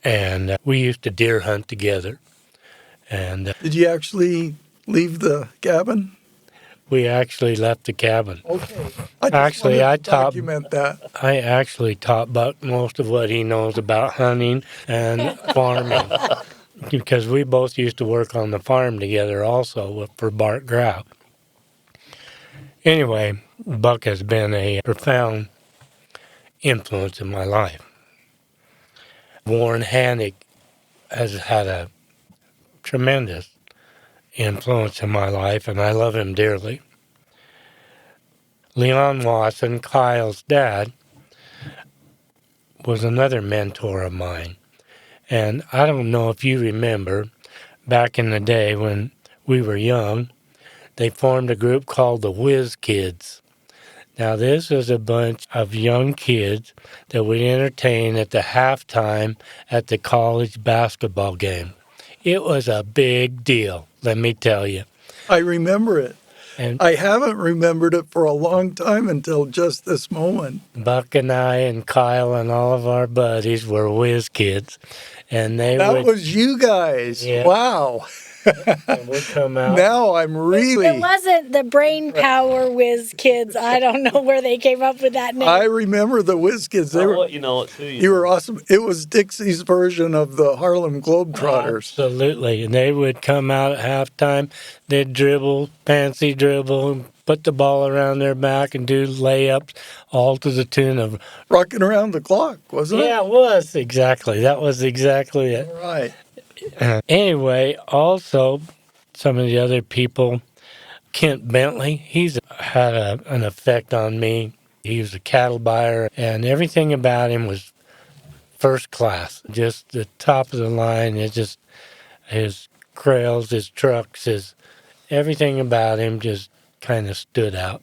And we used to deer hunt together. And Did you actually leave the cabin? we actually left the cabin. Okay. I document that. I actually taught Buck most of what he knows about hunting and farming. Because we both used to work on the farm together also for Bart Grout. Anyway, Buck has been a profound influence in my life. Warren Hannick has had a tremendous influence in my life, and I love him dearly. Leon Watson, Kyle's dad, was another mentor of mine. And I don't know if you remember, back in the day when we were young, they formed a group called the Whiz Kids. Now, this was a bunch of young kids that would entertain at the halftime at the college basketball game. It was a big deal, let me tell you. I remember it. And I haven't remembered it for a long time until just this moment. Buck and I and Kyle and all of our buddies were Whiz Kids. And That was you guys. Yeah. Wow. And we'd come out. Now I'm really... It wasn't the Brain Power Whiz Kids. I don't know where they came up with that name. I remember the Whiz Kids. I'll let you know it too. You were awesome. It was Dixie's version of the Harlem Globetrotters. Absolutely. And they would come out at halftime. They'd dribble, fancy dribble, put the ball around their back and do layups, all to the tune of... Rocking around the clock, wasn't it? Yeah, it was. Exactly. That was exactly it. All right. Anyway, also, some of the other people, Kent Bentley, he's had an effect on me. He was a cattle buyer, and everything about him was first class, just the top of the line. It's just his trails, his trucks, everything about him just kind of stood out.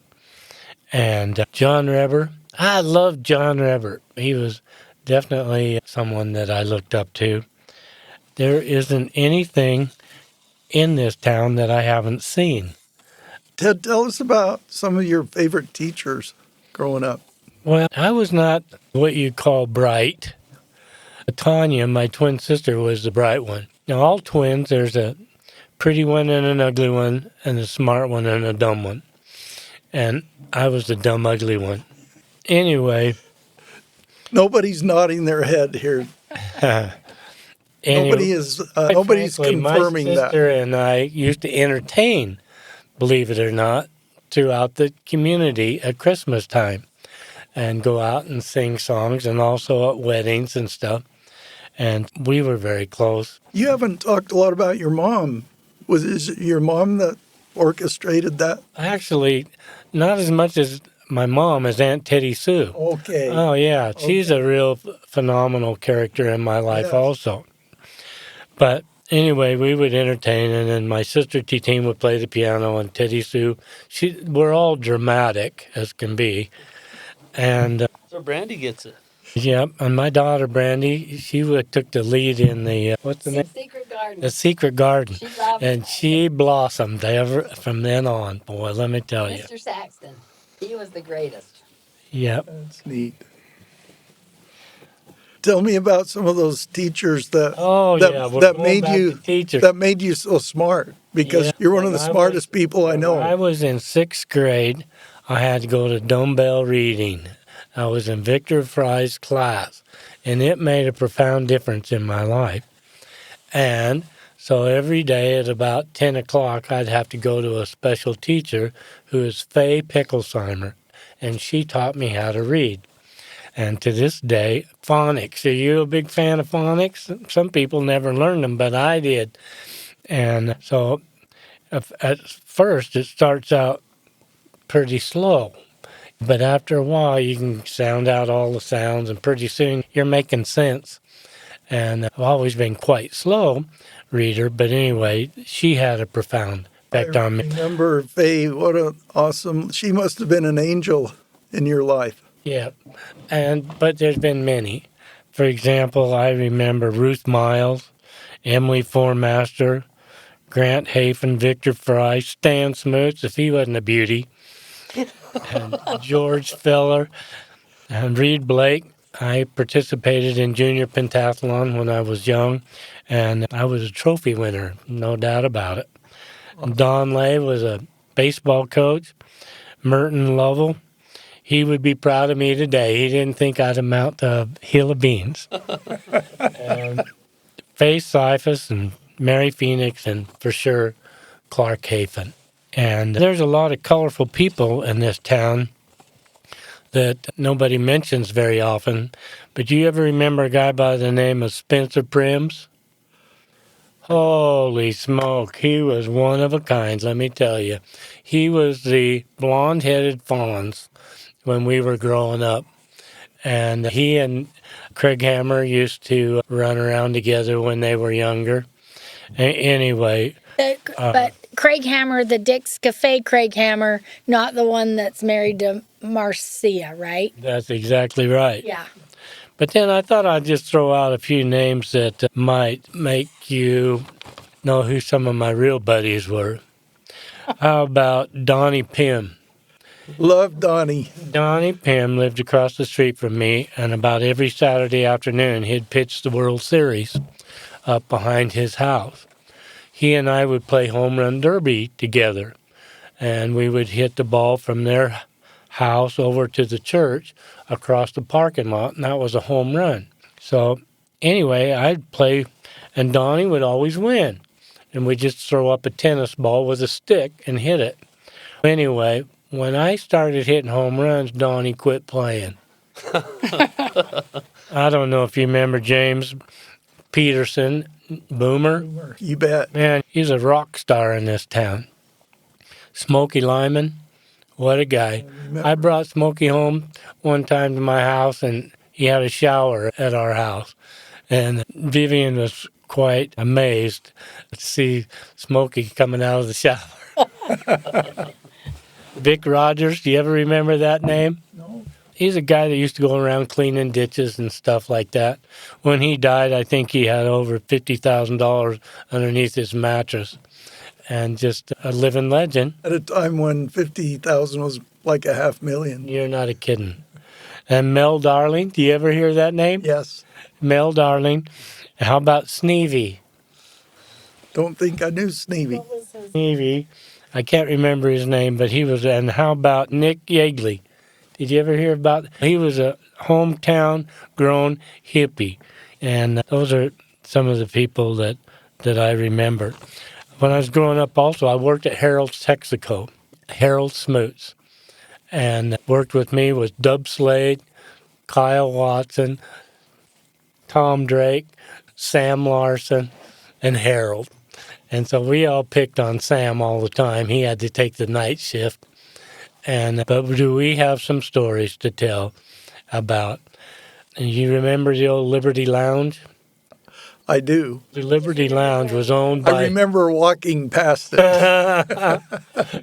And John Reber, I loved John Reber. He was definitely someone that I looked up to. There isn't anything in this town that I haven't seen. Ted, tell us about some of your favorite teachers growing up. Well, I was not what you call bright. Tanya, my twin sister, was the bright one. Now, all twins, there's a pretty one and an ugly one, and a smart one and a dumb one. And I was the dumb, ugly one. Anyway. Nobody's nodding their head here. Anyway, nobody's confirming that. My sister and I used to entertain, believe it or not, throughout the community at Christmas time and go out and sing songs and also at weddings and stuff. And we were very close. You haven't talked a lot about your mom. Is it your mom that orchestrated that? Actually, not as much as my mom as Aunt Teddy Sue. Okay. Oh, yeah. She's a real phenomenal character in my life also. But anyway, we would entertain, and then my sister Titine would play the piano, and Teddy Sue, we're all dramatic as can be. And so Brandy gets it. Yep, and my daughter Brandy, she took the lead in the what's the name? Secret Garden. The Secret Garden, She loved and she blossomed ever from then on. Boy, let me tell you. Mr. Saxton. He was the greatest. Yep. That's neat. Tell me about some of those teachers that we're that going made back you to teachers. that made you so smart, because Yeah, you're one of the when I smartest people I When know. I was in 6th grade, I had to go to dumbbell reading. I was in Victor Fry's class, and it made a profound difference in my life. And so every day at about 10 o'clock, I'd have to go to a special teacher who is Faye Picklesheimer, and she taught me how to read. And to this day, phonics. Are you a big fan of phonics? Some people never learned them, but I did. And so at first, it starts out pretty slow. But after a while, you can sound out all the sounds, and pretty soon you're making sense. And I've always been quite slow reader, but anyway, she had a profound effect on me. Remember Faye, what an awesome, she must have been an angel in your life. Yeah, but there's been many. For example, I remember Ruth Miles, Emily Formaster, Grant Hafen, Victor Fry, Stan Smoots, if he wasn't a beauty, and George Feller, and Reed Blake. I participated in junior pentathlon when I was young, and I was a trophy winner, no doubt about it. Don Lay was a baseball coach. Merton Lovell, he would be proud of me today. He didn't think I'd amount to a hill of beans. And Faye Cyphus and Mary Phoenix, and for sure Clark Hafen. And there's a lot of colorful people in this town that nobody mentions very often. But you ever remember a guy by the name of Spencer Prims? Holy smoke, he was one of a kind, let me tell you. He was the blonde-headed Fonz when we were growing up. And he and Craig Hammer used to run around together when they were younger. Anyway. But Craig Hammer, the Dick's Cafe Craig Hammer, not the one that's married to Marcia, right? That's exactly right. Yeah. But then I thought I'd just throw out a few names that might make you know who some of my real buddies were. How about Donnie Pym? Love Donnie. Donnie Pym lived across the street from me, and about every Saturday afternoon he'd pitch the World Series up behind his house. He and I would play home run derby together, and we would hit the ball from their house over to the church across the parking lot, and that was a home run. So anyway, I'd play, and Donnie would always win, and we'd just throw up a tennis ball with a stick and hit it. Anyway, when I started hitting home runs, Donnie quit playing. I don't know if you remember James Peterson, Boomer. You bet. Man, he's a rock star in this town. Smokey Lyman, what a guy. I brought Smokey home one time to my house, and he had a shower at our house. And Vivian was quite amazed to see Smokey coming out of the shower. Vic Rogers, do you ever remember that name? No. He's a guy that used to go around cleaning ditches and stuff like that. When he died, I think he had over $50,000 underneath his mattress. And just a living legend. At a time when 50,000 was like a $500,000. You're not a kidding. And Mel Darling, do you ever hear that name? Yes. Mel Darling. How about Sneevy? Don't think I knew Sneevy. Sneevy. I can't remember his name, but he was. And how about Nick Yeagley? Did you ever hear about? He was a hometown grown hippie, and those are some of the people that I remember. When I was growing up, also I worked at Harold's Texaco, Harold Smoots, and worked with me was Dub Slade, Kyle Watson, Tom Drake, Sam Larson, and Harold. And so we all picked on Sam all the time. He had to take the night shift. But do we have some stories to tell about? And you remember the old Liberty Lounge? I do. The Liberty Lounge was owned by... I remember walking past it.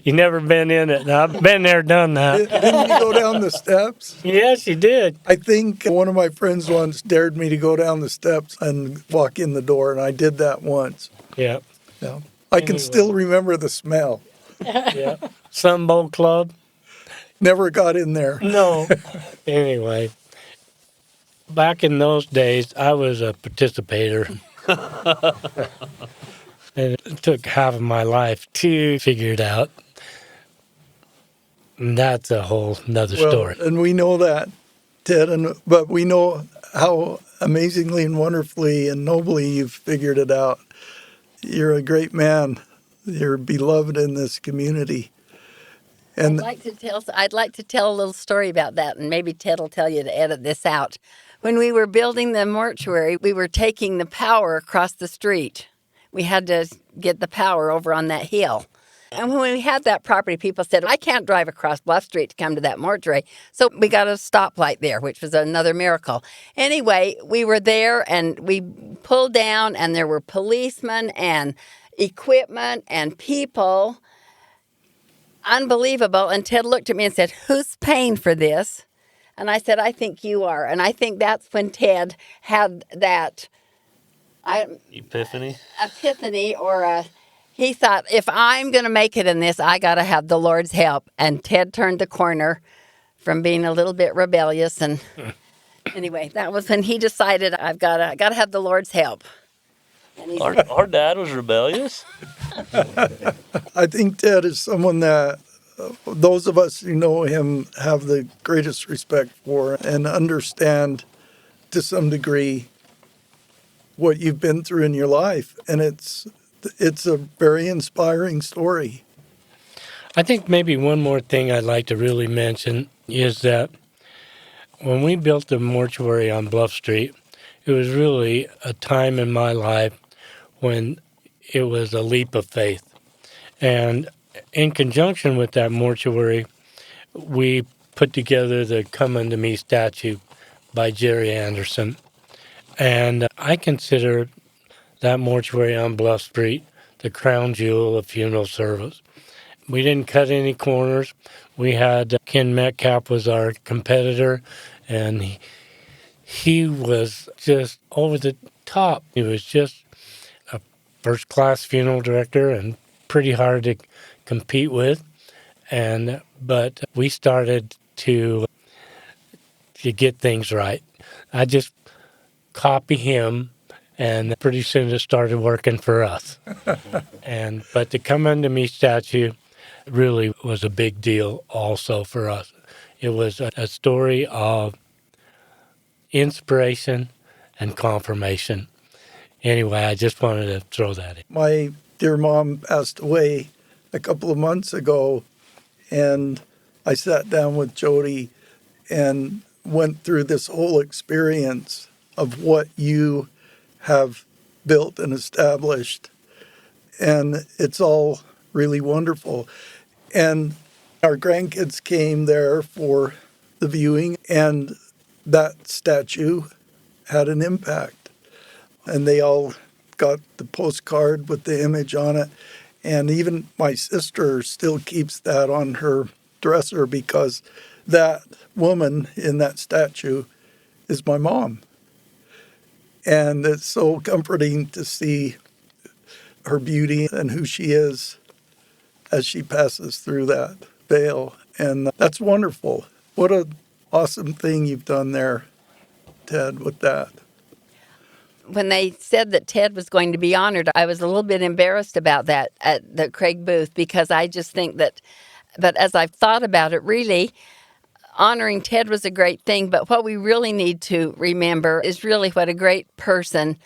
You never been in it. Now, I've been there, done that. Didn't you go down the steps? Yes, you did. I think one of my friends once dared me to go down the steps and walk in the door, and I did that once. Yeah. Yeah. I can still remember the smell. Yeah. Sun Bowl Club? Never got in there. No. Anyway, back in those days, I was a participator. And it took half of my life to figure it out. And that's a whole nother story. And we know that, Ted, but we know how amazingly and wonderfully and nobly you've figured it out. You're a great man. You're beloved in this community. And I'd like to tell a little story about that, and maybe Ted will tell you to edit this out. When we were building the mortuary, we were taking the power across the street. We had to get the power over on that hill. And when we had that property, people said, I can't drive across Bluff Street to come to that mortuary. So we got a stoplight there, which was another miracle. Anyway, we were there and we pulled down and there were policemen and equipment and people. Unbelievable. And Ted looked at me and said, who's paying for this? And I said, I think you are. And I think that's when Ted had that Epiphany? He thought, if I'm going to make it in this, I got to have the Lord's help. And Ted turned the corner from being a little bit rebellious. And anyway, that was when he decided, I've got to have the Lord's help. Our dad was rebellious. I think Ted is someone that those of us who know him have the greatest respect for and understand to some degree what you've been through in your life. And it's a very inspiring story. I think maybe one more thing I'd like to really mention is that when we built the mortuary on Bluff Street, it was really a time in my life when it was a leap of faith. And in conjunction with that mortuary, we put together the Come Unto Me statue by Jerry Anderson. And I consider that mortuary on Bluff Street the crown jewel of funeral service. We didn't cut any corners. We had Ken Metcalf was our competitor, and he was just over the top. He was just a first-class funeral director and pretty hard to compete with. But we started to get things right. I just copy him, and pretty soon it started working for us. But the Come Unto Me statue really was a big deal also for us. It was a story of inspiration and confirmation. Anyway, I just wanted to throw that in. My dear mom passed away a couple of months ago, and I sat down with Jody and went through this whole experience of what you have built and established. And it's all really wonderful. And our grandkids came there for the viewing, and that statue had an impact. And they all got the postcard with the image on it. And even my sister still keeps that on her dresser because that woman in that statue is my mom. And it's so comforting to see her beauty and who she is as she passes through that veil. And that's wonderful. What an awesome thing you've done there, Ted, with that. When they said that Ted was going to be honored, I was a little bit embarrassed about that at the Craig booth because I just think that, but as I've thought about it, really, honoring Ted was a great thing, but what we really need to remember is really what a great person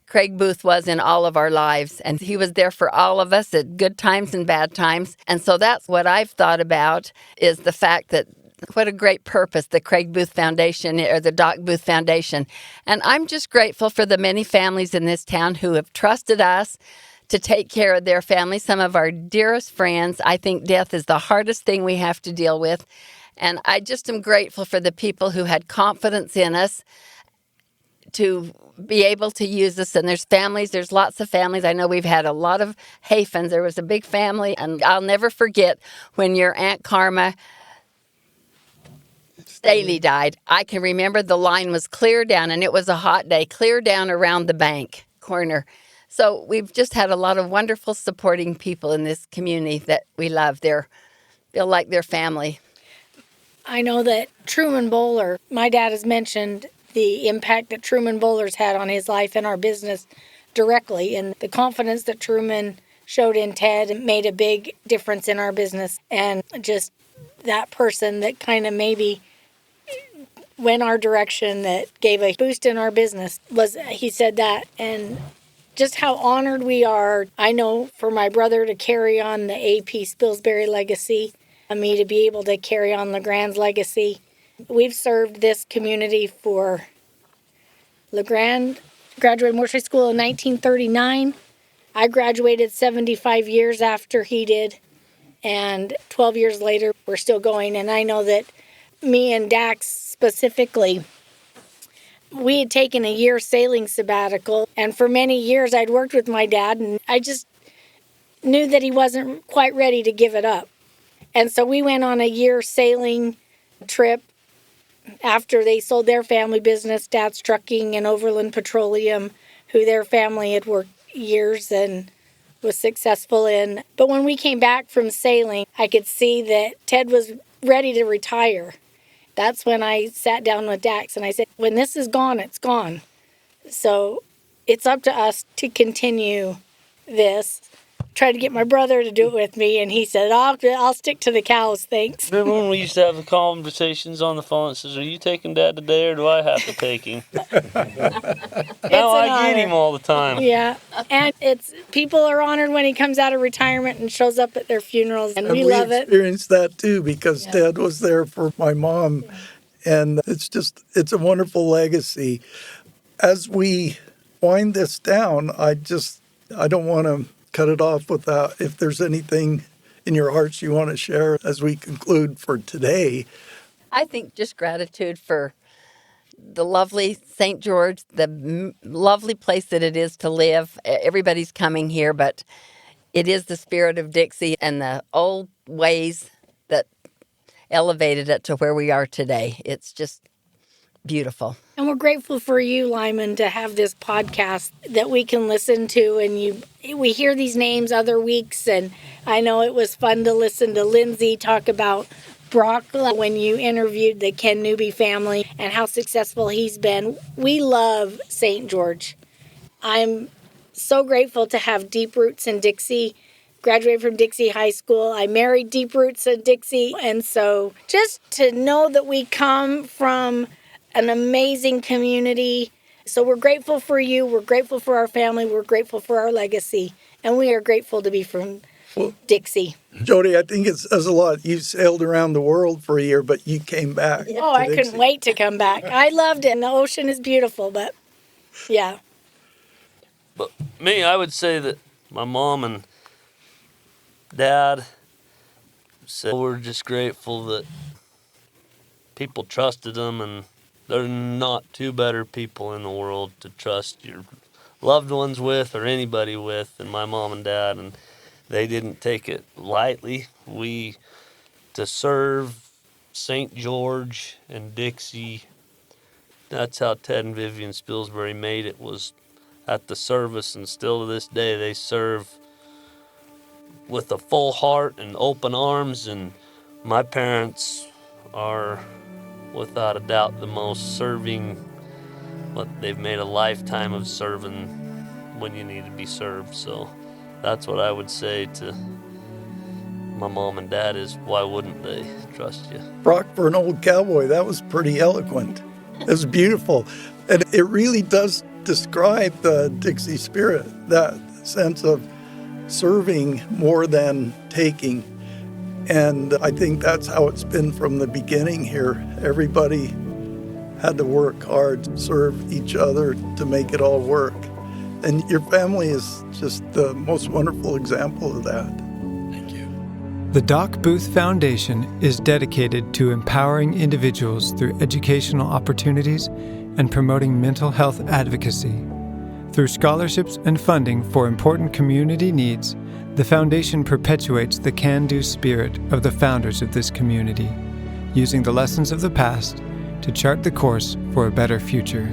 Craig Booth was in all of our lives. And he was there for all of us at good times and bad times. And so that's what I've thought about is the fact that what a great purpose the Craig Booth Foundation or the Doc Booth Foundation. And I'm just grateful for the many families in this town who have trusted us to take care of their families. Some of our dearest friends. I think death is the hardest thing we have to deal with. And I just am grateful for the people who had confidence in us to be able to use this. And there's families, there's lots of families. I know we've had a lot of Hafens. There was a big family, and I'll never forget when your Aunt Karma Staley died. I can remember the line was clear down, and it was a hot day, clear down around the bank corner. So we've just had a lot of wonderful supporting people in this community that we love. Feel like they're family. I know that Truman Bowler, my dad has mentioned the impact that Truman Bowler's had on his life and our business directly, and the confidence that Truman showed in Ted made a big difference in our business. And just that person that kind of maybe went our direction, that gave a boost in our business, he said that. And just how honored we are, I know, for my brother to carry on the A.P. Spilsbury legacy, and me to be able to carry on LeGrand's legacy. We've served this community for LeGrand graduated mortuary school in 1939. I graduated 75 years after he did, and 12 years later, we're still going. And I know that me and Dax specifically, we had taken a year sailing sabbatical, and for many years I'd worked with my dad, and I just knew that he wasn't quite ready to give it up. And so we went on a year sailing trip after they sold their family business, Dad's Trucking and Overland Petroleum, who their family had worked years and was successful in. But when we came back from sailing, I could see that Ted was ready to retire. That's when I sat down with Dax and I said, when this is gone, it's gone. So it's up to us to continue this. Tried to get my brother to do it with me, and he said, I'll stick to the cows, thanks. Remember when we used to have the conversations on the phone and says, are you taking Dad today or do I have to take him? Now I get him all the time. Yeah, and people are honored when he comes out of retirement and shows up at their funerals, and we love it. We experienced that too, because Ted was there for my mom, and it's a wonderful legacy. As we wind this down, I don't want to cut it off without, if there's anything in your hearts you want to share as we conclude for today. I think just gratitude for the lovely St. George, the lovely place that it is to live. Everybody's coming here, but it is the spirit of Dixie and the old ways that elevated it to where we are today. It's just beautiful. And we're grateful for you, Lyman, to have this podcast that we can listen to. And we hear these names other weeks, and I know it was fun to listen to Lindsay talk about Brock when you interviewed the Ken Newby family and how successful he's been. We love St. George. I'm so grateful to have deep roots in Dixie. Graduated from Dixie High School. I married deep roots in Dixie. And so just to know that we come from an amazing community. So we're grateful for you. We're grateful for our family. We're grateful for our legacy. And we are grateful to be from Dixie. Jody, I think it says a lot. You sailed around the world for a year, but you came back. Oh, I couldn't wait to come back. I loved it. And the ocean is beautiful, but yeah. But me, I would say that my mom and Dad said we're just grateful that people trusted them, and there are not two better people in the world to trust your loved ones with or anybody with than my mom and Dad, and they didn't take it lightly. To serve St. George and Dixie, that's how Ted and Vivian Spilsbury made it, was at the service, and still to this day they serve with a full heart and open arms. And my parents are without a doubt the most serving. They've made a lifetime of serving when you need to be served. So that's what I would say to my mom and dad is, why wouldn't they trust you? Brock, for an old cowboy, that was pretty eloquent. It was beautiful. And it really does describe the Dixie spirit, that sense of serving more than taking. And I think that's how it's been from the beginning here. Everybody had to work hard to serve each other to make it all work. And your family is just the most wonderful example of that. Thank you. The Doc Booth Foundation is dedicated to empowering individuals through educational opportunities and promoting mental health advocacy. Through scholarships and funding for important community needs, the foundation perpetuates the can-do spirit of the founders of this community, using the lessons of the past to chart the course for a better future.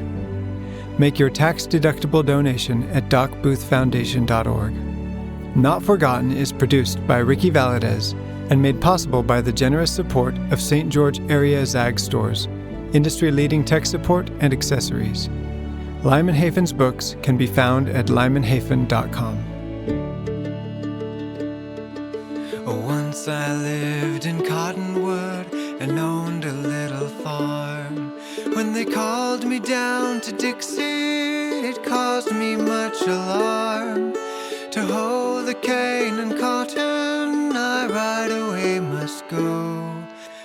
Make your tax-deductible donation at docboothfoundation.org. Not Forgotten is produced by Ricky Valadez and made possible by the generous support of St. George Area Zag Stores, industry-leading tech support and accessories. Lyman Hafen's books can be found at lymanhafen.com. Once I lived in Cottonwood and owned a little farm. When they called me down to Dixie, it caused me much alarm. To hoe the cane and cotton, I right away must go.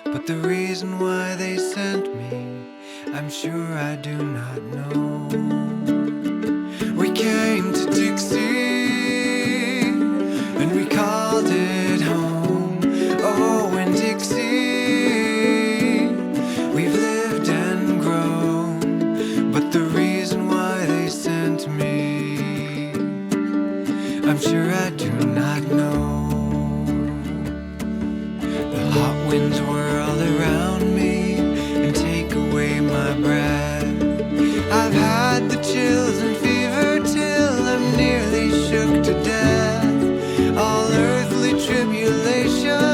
But the reason why they sent me, I'm sure I do not know. We came to Dixie, and we called it home. Oh, in Dixie, we've lived and grown. But the reason why they sent me, I'm sure I do not know. The hot winds whirl around me and take away my breath. I've had the chills and fever till I'm nearly shook to death. All earthly tribulation